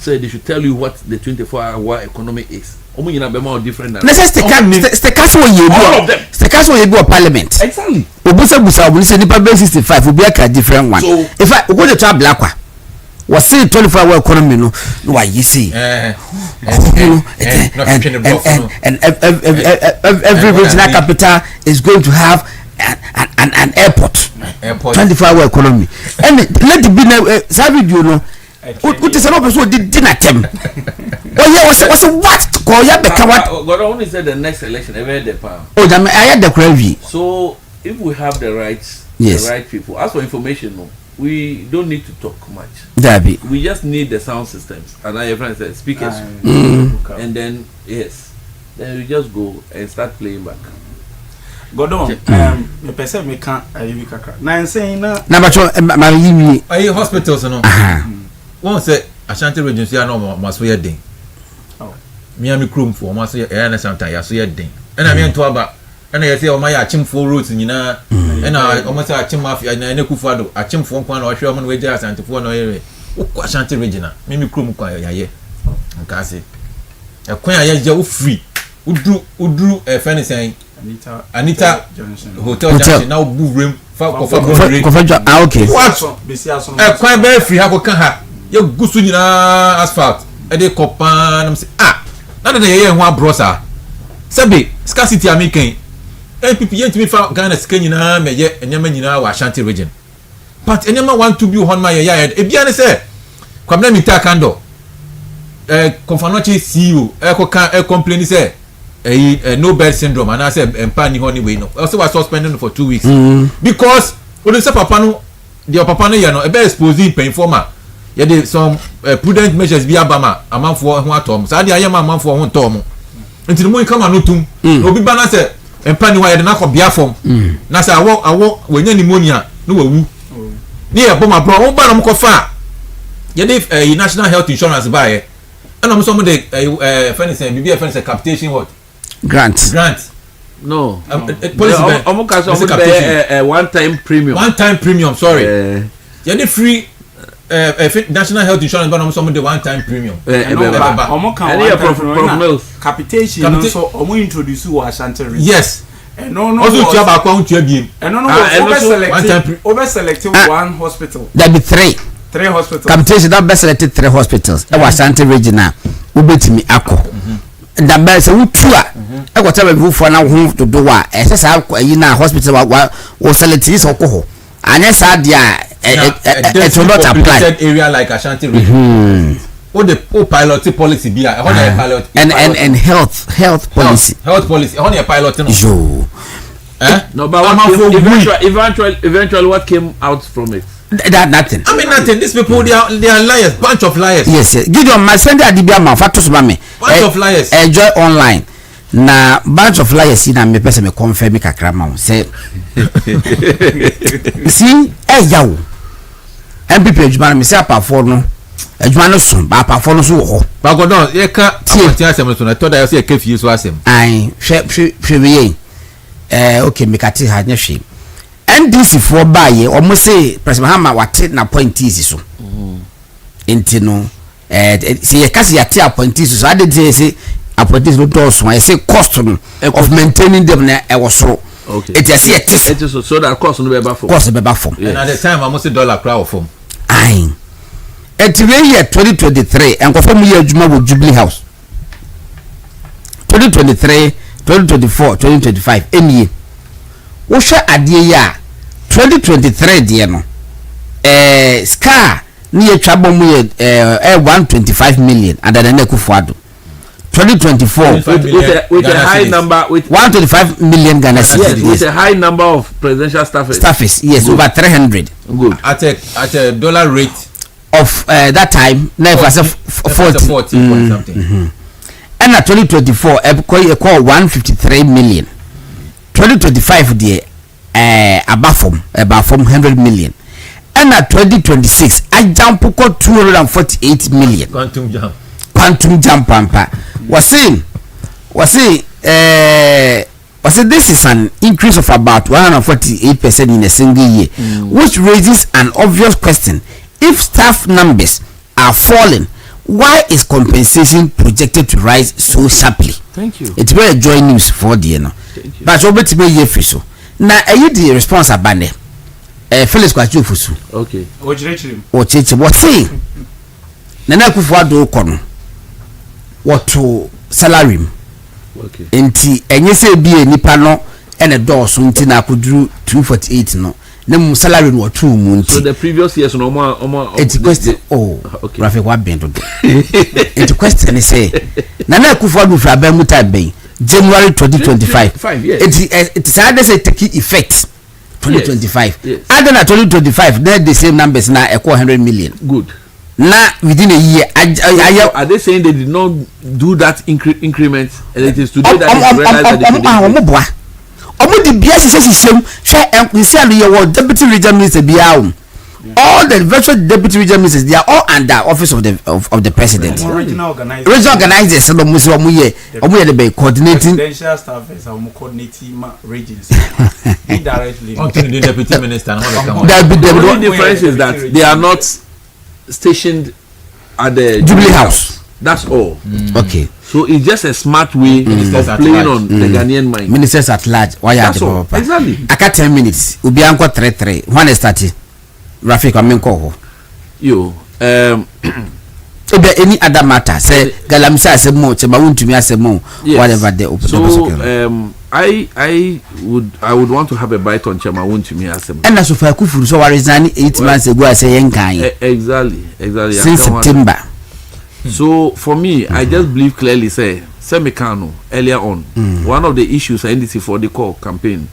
So they should tell you what the 24-hour economy is. Omo yina be more different than. Let's say the castle you all of them. The castle you go parliament. Exactly. Obusa say nipa be 65 obi aka different one. So if I go to Blackwa was say 24-hour economy no why you see and every regional capital is going to have an airport 24-hour economy and let the be savvy you know what is an person did dinner tem oh yeah was what call ya be God only said the next election ever the power oh damn I had the crazy so if we have the rights the right people as for information no we don't need to talk much. Dabi. We just need the sound systems and our friends said speakers and then then we just go and start playing back. Godon me person me can ayi kakra na saying na bacho ma yimi ayi hospitals no won say Ashanti region say na maso ye den Miami Chrome for maso ye na sometimes ya so ye den na me nto aba na ye say o ma ya chimfo roads nyina na o ma say achim mafia na Kufu Ado achimfo nkwa na o hwe o ma we jira Ashanti fo na ye ukwa Ashanti region Miami Chrome kwa ya ye nka say e kwan ya je o free udru fani say Anita Hotel Junction now buvrem fa okay what kwan be free ha ko kan ha ye gusu nyina asphalt e de kopan am say na de ye ho abrosa sabe scarcity american NPP yent me fa Ghana sika nyina me ye enyama nyina wa Ashanti region but enyama want to be on my ya e bia ne say kwamna mi ta kando Konfanochi CEO ko kan complain say no bed syndrome and I said empa ni honey way no also was suspended for 2 weeks because when you say papa no the papa no ya no e be exposing pain former ya dey some prudent measures bi abama amanfo ho atom sa dey ayama amanfo ho ntom nti mo kama no tum obi ba na say empa ni wa ya dey na ko bia form na say awo wenya pneumonia no wawu ni e boma bro wo ba no ko fa ya dey national health insurance ba ye and am some dey fence bibi fence capitation what grant no policy one time premium sorry you need free national health insurance but some the one time premium capitation so omo introduce wa Ashanti region yes no also to have account to biem over selected one hospital there be three hospitals capitation that best selected 3 hospitals e wa Ashanti region na ubetimi akọ da ba se wutua e kwata ba bufo na ho dodo wa e se sa yi na hospital wa select is okoho anya sa dia it will not apply area like Ashanti region what the pilot policy be a pilot and health policy on a pilot no no but eventually what came out from it that nothing I mean nothing these people they are liars bunch of liars yes Gideon my send adibia man fatos ba me bunch of liars enjoy online na bunch of liars na me pese me confirm kakra ma say see yawo MPP adwuma me say apafo no adwuma no so ba apafo no so wo ho ba go don ye ka apoti asem so na to da say ka fie so asem ai hwe we okay me kati ha nya hwe NDC for baye omo say President Mahama wate na appointees so enti no say ye kasi yate appointees so ade say appointees no do so I say cost no of maintaining them na e was so okay it is here so that cost no be ba form and at the time I must say dollar crowd form ai enti we year 2023 enko fam year adwuma wo Jubilee House 2023 2024 2025 enie wo hwe ade ya 2023 de no scar ni ye twabom ye 125 million adada na kufuado 2024 with a high number with 125 million Ghana cedis with a high number of presidential staffers yes good. Over 300 good at a dollar rate of that time na it was 40 point something and at 2024 e call 153 million 2025 there about from 100 million and at 2026 I jump ko 248 million quantum jump pampa was saying this is an increase of about 148% in a single year, which raises an obvious question. If staff numbers are falling, why is compensation projected to rise so sharply? Thank you. It's very joy news for the but obeti be ye fiso na the response abane Felix Kwachu fusu okay o cheche what say Nana Akufo-Addo kono what salary okay enti enye se bi nipa no ene dɔɔso nti na akuduru 248 no na mu salary no watu mu nti so the previous years no it's question okay Rafik wa bendo do it's question is say Nana Akufo-Addo fra ba mu ta ben January 2025 it's hard say take effect 2025 yes. Other than 2025 they the same numbers na equal 100 million good na within a year are they saying they did not do that increment and it is today that they realize that the BS deputy regional minister all the virtual deputy regional ministers they are all under office of the president regional organizers so the coordinating presidential staff is coordinating regions indirectly the deputy minister the only difference is that they are not stationed at the Jubilee House. That's all. Okay. So it's just a smart way of playing on the Ghanaian mind. Ministers at large. Why are that's all. Exactly. I got 10 minutes. Ubi anko 3-3. When is starting? Rafik Amenko. Yo. If there any other matter, say Galamsa say more, WONTUMI say more, whatever they open. So I would want to have a bite on Chairman WONTUMI as and as of Akufo so resigning 8 months ago I say yenkai. Exactly. Since September. So for me, I just believe clearly say Semikano earlier on, one of the issues NDC for the core campaign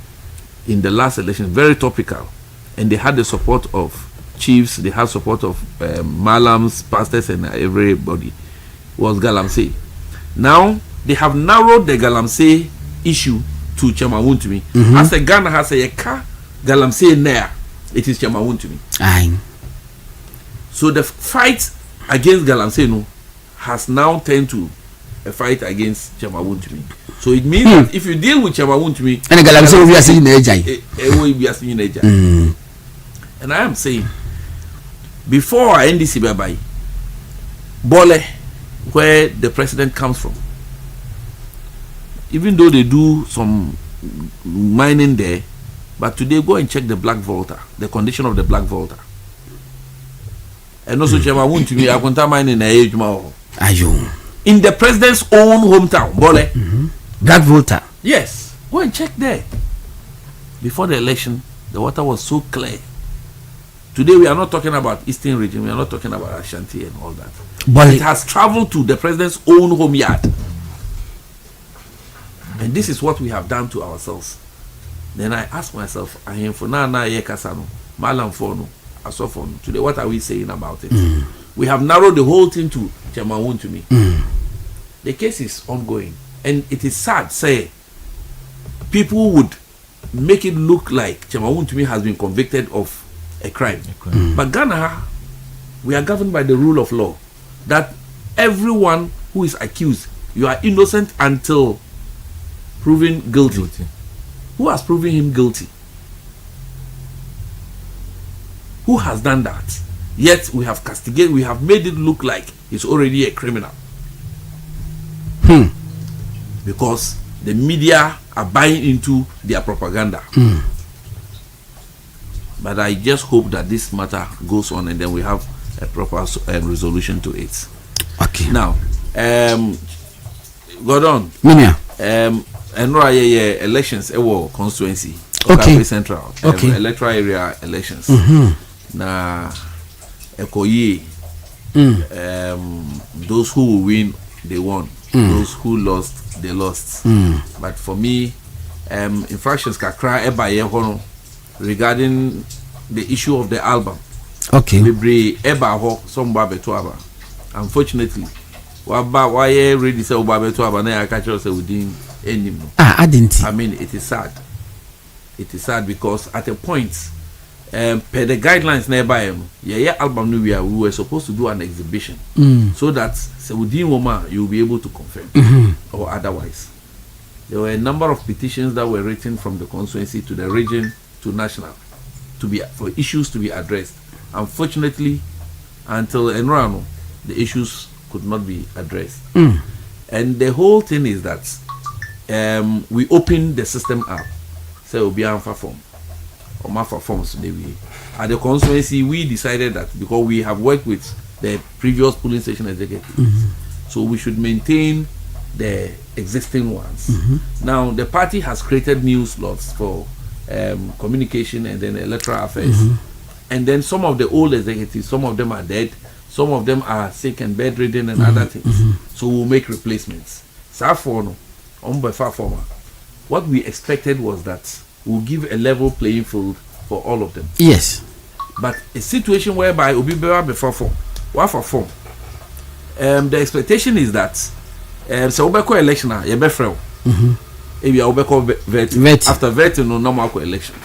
in the last election, very topical, and they had the support of chiefs, they had support of malams, pastors, and everybody, was Galamsey. Now they have narrowed the Galamsey issue to Chairman WONTUMI. As a Ghana has a car Galamsey there, it is Chairman WONTUMI. Aye. So the fight against Galamsey no has now turned to a fight against Chairman WONTUMI. So it means that if you deal with Chairman WONTUMI, and Galamsey will be asking in and I am saying before NDC bye Bole, where the president comes from, even though they do some mining there, but today go and check the black volta, the condition of the black volta. And also Chairman WONTUMI akunta mining na ejuma ayo in the president's own hometown, Bole. Black volta. Yes, go and check there. Before the election, the water was so clear. Today we are not talking about Eastern region, we are not talking about Ashanti and all that. But it has traveled to the president's own home yard. And this is what we have done to ourselves. Then I ask myself, I am for now Yekasano, Malam Fono, Asofono. Today, what are we saying about it? We have narrowed the whole thing to Chairman WONTUMI. The case is ongoing. And it is sad, say, people would make it look like Chairman WONTUMI has been convicted of a crime. But Ghana, we are governed by the rule of law, that everyone who is accused, you are innocent until proven guilty. Who has proven him guilty? Who has done that? Yet we have castigated, we have made it look like he's already a criminal. Because the media are buying into their propaganda. But I just hope that this matter goes on and then we have a proper resolution to it. Okay. Now, Gordon. Elections constituency. Okay. Central. Okay. Electoral area elections. Na ekoye. Those who will win, they won. Those who lost, they lost. But for me, infractions kakra ebaye hono regarding the issue of the album. Okay. Bebre eba ho some babeto aba. Unfortunately, why ready say babeto aba na ya catch us within any. I didn't. I mean, it is sad. It is sad because at a point, per the guidelines nearby, album we were supposed to do an exhibition so that within woman you will be able to confirm or otherwise. There were a number of petitions that were written from the constituency to the region to national for issues to be addressed. Unfortunately, until Enrano, the issues could not be addressed. And the whole thing is that we opened the system up. So it will be on form. Or master forms today. At the constituency, we decided that because we have worked with the previous polling station executives, so we should maintain the existing ones. Now, the party has created new slots for communication and then electoral affairs. And then some of the old executives, some of them are dead, some of them are sick and bedridden and other things. So we'll make replacements. What we expected was that we'll give a level playing field for all of them. Yes. But a situation whereby we'll be better before form. What for form? The expectation is that so we call election you be free. If you vet after vetting no normal election.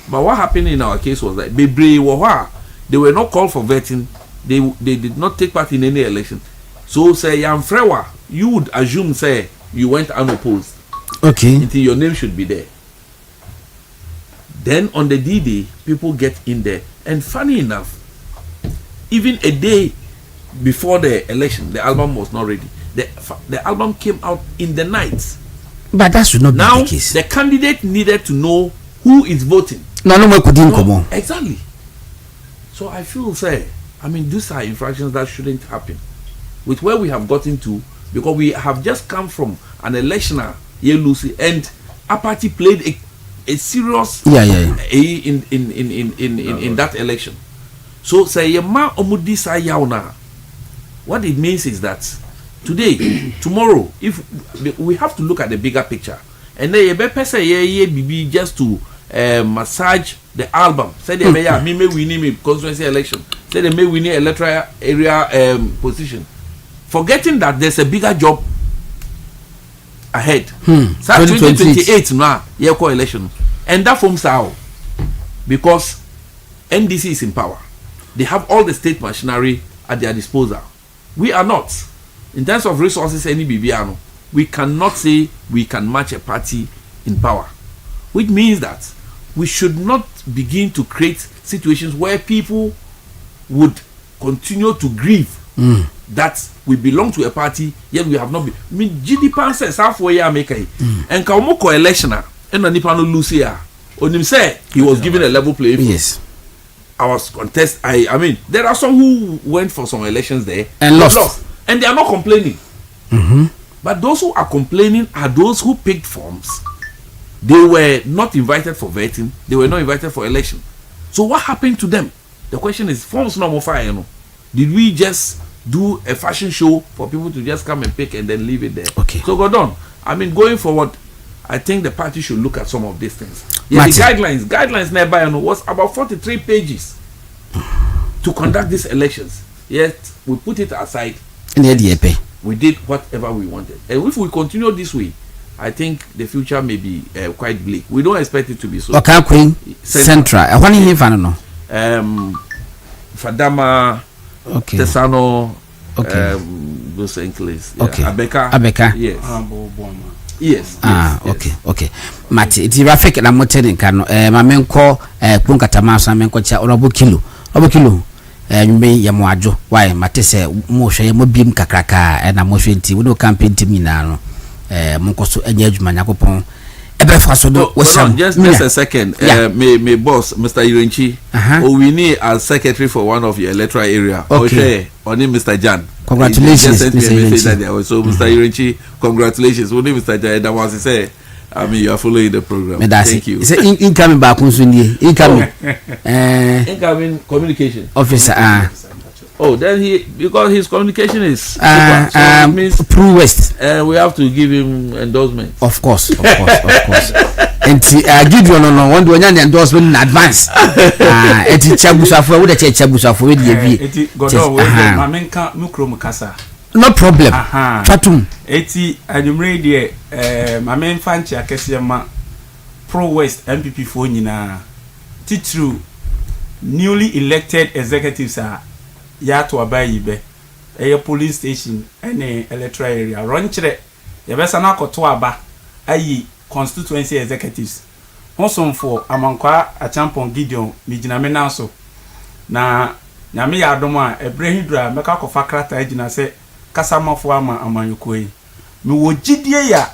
But what happened in our case was that they were not called for vetting. They did not take part in any election. So say you would assume say you went unopposed. Okay. Until your name should be there. Then on the D-Day, people get in there. And funny enough, even a day before the election, the album was not ready. The album came out in the night. But that should not be now, the case. The candidate needed to know who is voting. Exactly. So I feel, these are infractions that shouldn't happen. With where we have gotten to, because we have just come from an election, and a party played a serious in that election. So say what it means is that today, tomorrow, if we have to look at the bigger picture, and then just to massage the album. Say they may win constituency election. Say they may win electoral area position. Forgetting that there's a bigger job ahead. 2028 now, election. And that forms out because NDC is in power. They have all the state machinery at their disposal. We are not. In terms of resources, any BBR, we cannot say we can match a party in power. Which means that we should not begin to create situations where people would continue to grieve that we belong to a party, yet we have not been. I mean, GDP says halfway make and Kaumoko election and Nipano Lucia on him say he was given a level playing field. Yes. I was contest. I mean, there are some who went for some elections there and lost. And they are not complaining. But those who are complaining are those who picked forms. They were not invited for vetting. They were not invited for election. So what happened to them? The question is, forms no more fire. Did we just do a fashion show for people to just come and pick and then leave it there? Okay. So Gordon, going forward, I think the party should look at some of these things. Yeah, the guidelines nearby was about 43 pages to conduct these elections. Yet we put it aside. We did whatever we wanted. And if we continue this way, I think the future may be quite bleak. We don't expect it to be so. Okay, Queen Central. Fadama, Okay. Tesano, Okay. those enclaves. Okay. Abeka. Yes. Yes. Okay. Mate, iti Rafik na moteri nkano. Mamenko kunkatama so mamenko cha Obo kilo. Nyume ya mwajo. Why mate se mo hwe mo biem kakraka na mo hwe nti wo campaign team nyina no. Monko so anya adwuma nyakopon. Just a second. My boss, Mr. Irenchi, we need as secretary for one of your electoral area. Okay. Only Mr. Jan. Congratulations, Mr. Irenchi. So, Mr. Irenchi, congratulations. Only Mr. Jan. That was to say, I mean, you are following the program. Thank you. It's incoming back on Sunday. Incoming communication officer. Oh, then because his communication is so Pro West. We have to give him endorsement. Of course. And give you no one do any endorsement in advance. Eti Chabusafo, what a Chabusafo with the Mamenka Mukro Mukasa. No problem. Fatum. Eti Adumredi, Mamen Fancha Kesiama Pro West MPP for Nina. Titru newly elected executives are. Ya to abayi be police station any electoral area run chere ye be sana akoto aba ayi constituency executives honsom for amankwa achampon Gideon mijina me nanso na nyame ya adom a ebrehidra meka kofa krata agina se kasamafo ama amanyukoi me wo gidie ya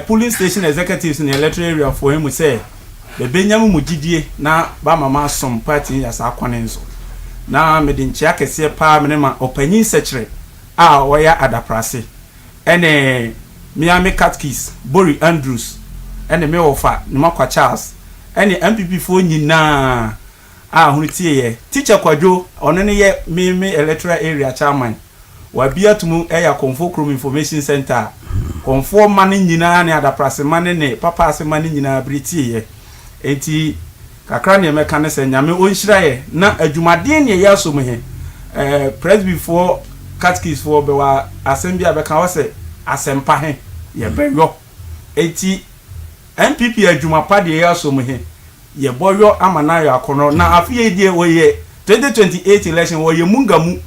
police station executives in the electoral area for him say be benyamu mu gidie na ba mama som party ya sa akwane nso na medinchia kese pa menema opanyin secretary oya adaprase ene Miami Catkis Bori Andrews ene me ofa Nimakwa Charles ene MPP fo nyina hunutie ye teacher Kwadwo ono ne ye me electoral area chairman wa biatumu eya Konfo Chrome Information Center Konfo man nyina ne adaprase man ne papa ase man nyina britie ye enti kakra ne meka ne se nyame onhyiraye na adwumaden ne ya so he press before catkis for be wa assembly abeka wo se asempa he ye beyo eti MPP adwumapa de ya so he ye boyo amanayo akono na afie die wo ye 2028 election wo ye mungamu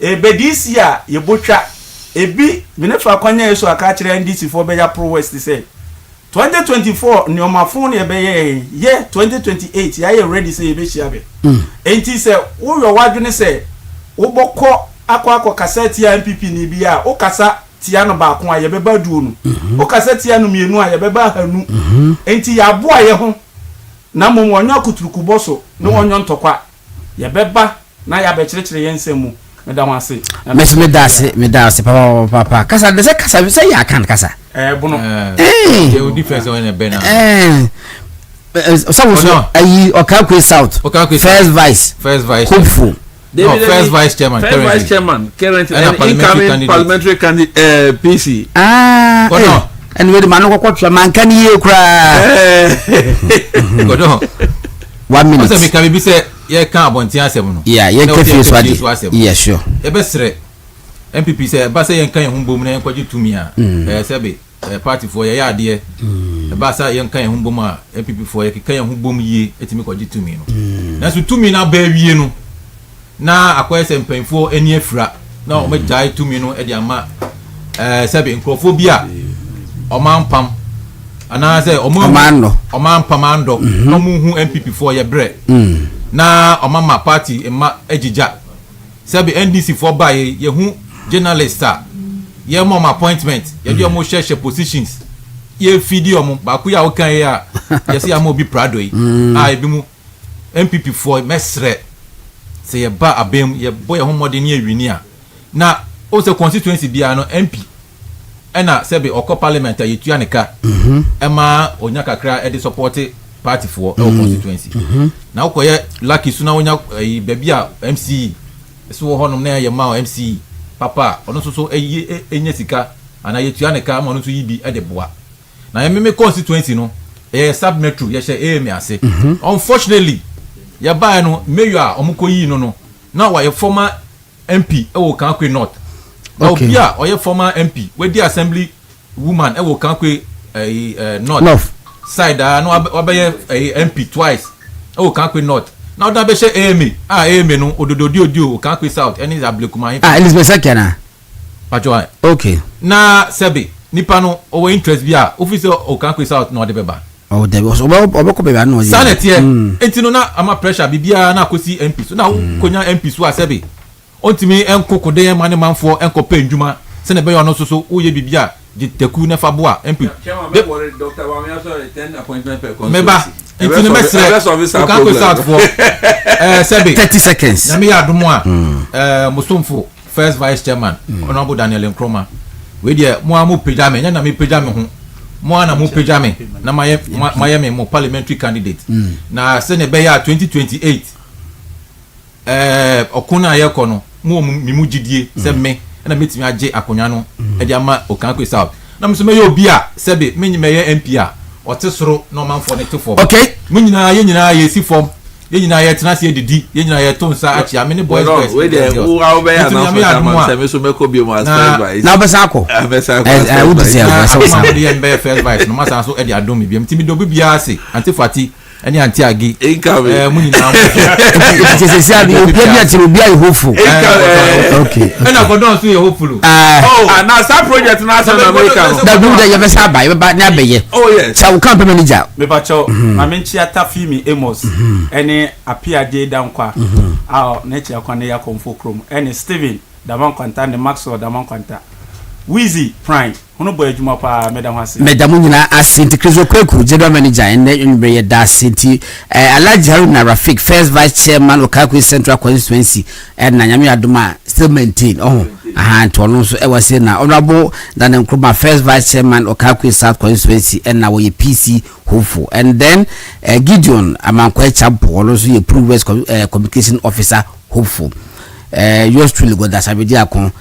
ebedisi a ye botwa ebi menefa kwanya yeso aka kire NDC for be ya Pro West say 2024 ni omafon ne be ye 2028 ya ye ready say ye be chiabe enti say wo yo wadwene say wo bokọ akọ cassette ya MPP ni bia o kasa tia no ba ko a ye be ba duo no o kasa tia no mienu a ye be ba hanu enti ya bo aye ho na mo wonyo akuturuku boso no wonyo ntokwa ye be ba na ya be kirekire ye nsemu medam ase me dase papa kasa de kasa say ya kan kasa bono the difference on a bena so ayi Okakwe South first vice hopeful first vice chairman currently incoming parliamentary candidate PC and we the man ko man kan ye kra godo 1 minute so me can be say ye kan abonti asem no yeah ye kefi so yeah sure e be sere MPP say ba say ye kan ye humbom na ye kwaji tumi a sebe party for ye ade e ba say ye kan ye humbom a MPP for ye kan ye humbom ye etimi kwaji tumi no na so tumi na ba wie no na akwai se mpanfo eni afira na o megtai tumi no e de ama sebe nkrofobia o manpam ana say omampamando no mu hu MPP for ye bre na omama party ema ejija sebe NDC for ba ye hu journalist ye mom appointment ye do mo share positions ye video mo ba ku ya o kan ya ye se ya mo bi prado yi ebi mu MPP for mesre se ye ba abem ye boy ho modern ye wini a na o se constituency bia no MP ena sebe oko parliament ye tuaneka ema onya kakra e de support party for constituency na ukoye lucky suna onya baby a MC so honom na ye ma MC papa ono so enye sika ana ye tuaneka ma ono so yibi e de boa na ye meme constituency no e sub metro ye she ame ase unfortunately ya ba no mayor omukoyi no na wa ye former MP e wo Kankwe North Obia or your former MP with the assembly woman Kankwe North side no obey a MP twice o kan kwe north na oda be she ame no odododio o kan kwe south any ablekuma Elizabeth Sakiana pacho okay na sebe nipa no o interest bia officer o kan kwe south no de beba oh there was obeko beba no sanity entino na ama pressure bibia na akosi MP so na konya MP so asebe ontimi enkokode mane manfo enkopa ndwuma se ne be yo no so wo ye bibia di teku ne fabo MP Dr. Wamia so 10 appointment per consultancy meba entino mesre o kan kwe south for sebe 30 seconds na me ya domo a musumfo first vice chairman honorable Daniel Nkrumah we dia mo amu pejame nya na me pejame ho mo na mo pejame na maye mo parliamentary candidate na se ne be ya 2028 okuna ye kono mo mimu gidie se me na metimi age akonya no e dia ma okankwe south na mso me ye obi a sebe me nyime ye MP a otesoro no manfo ne tefo okay mo nyina ye si form ye nyina ye tena se didi ye nyina ye tonsa achi amene boys we dey who how be ya na so me so me ko bi mo as first vice na besako would say so dey be first vice no masa so e dey adom bi mtimi do bibia ase antifati any anti agi mo nyina mo se abi obi a ti obi a hopeful okay na go don so ye hopeful na sa project na sa na America da do da ye be sa ba na abeye oh yes sa wo camp manager me ba cho amenchi atafimi Amos ene apiade dankwa na chi akwa ne ya komfo krom ene Steven daman kwanta ne Maxwell daman kwanta Wheezy Prime hono boy adwuma pa medam hase medam nyina asenti Krizo Kweku general manager ene nbre da asenti Alhaji Haruna Rafik first vice chairman Okakwe Central Constituency na nyame adoma still maintain to no so e wase na honorable Daniel Nkrumah first vice chairman Okakwe South Constituency na we PC hopeful and then Gideon Amankwa Champo also ye Progress communication officer hopeful yours truly go Asare-Bediako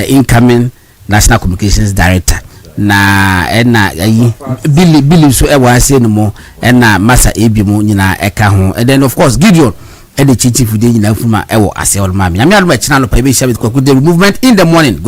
incoming National Communications Director na yi Billy so e wa say no mo na Masa Ebi mo nyina eka ho and then of course Gideon e the chief de nyina fuma e wo ase olma me nyame alma china no pa be share with the movement in the morning.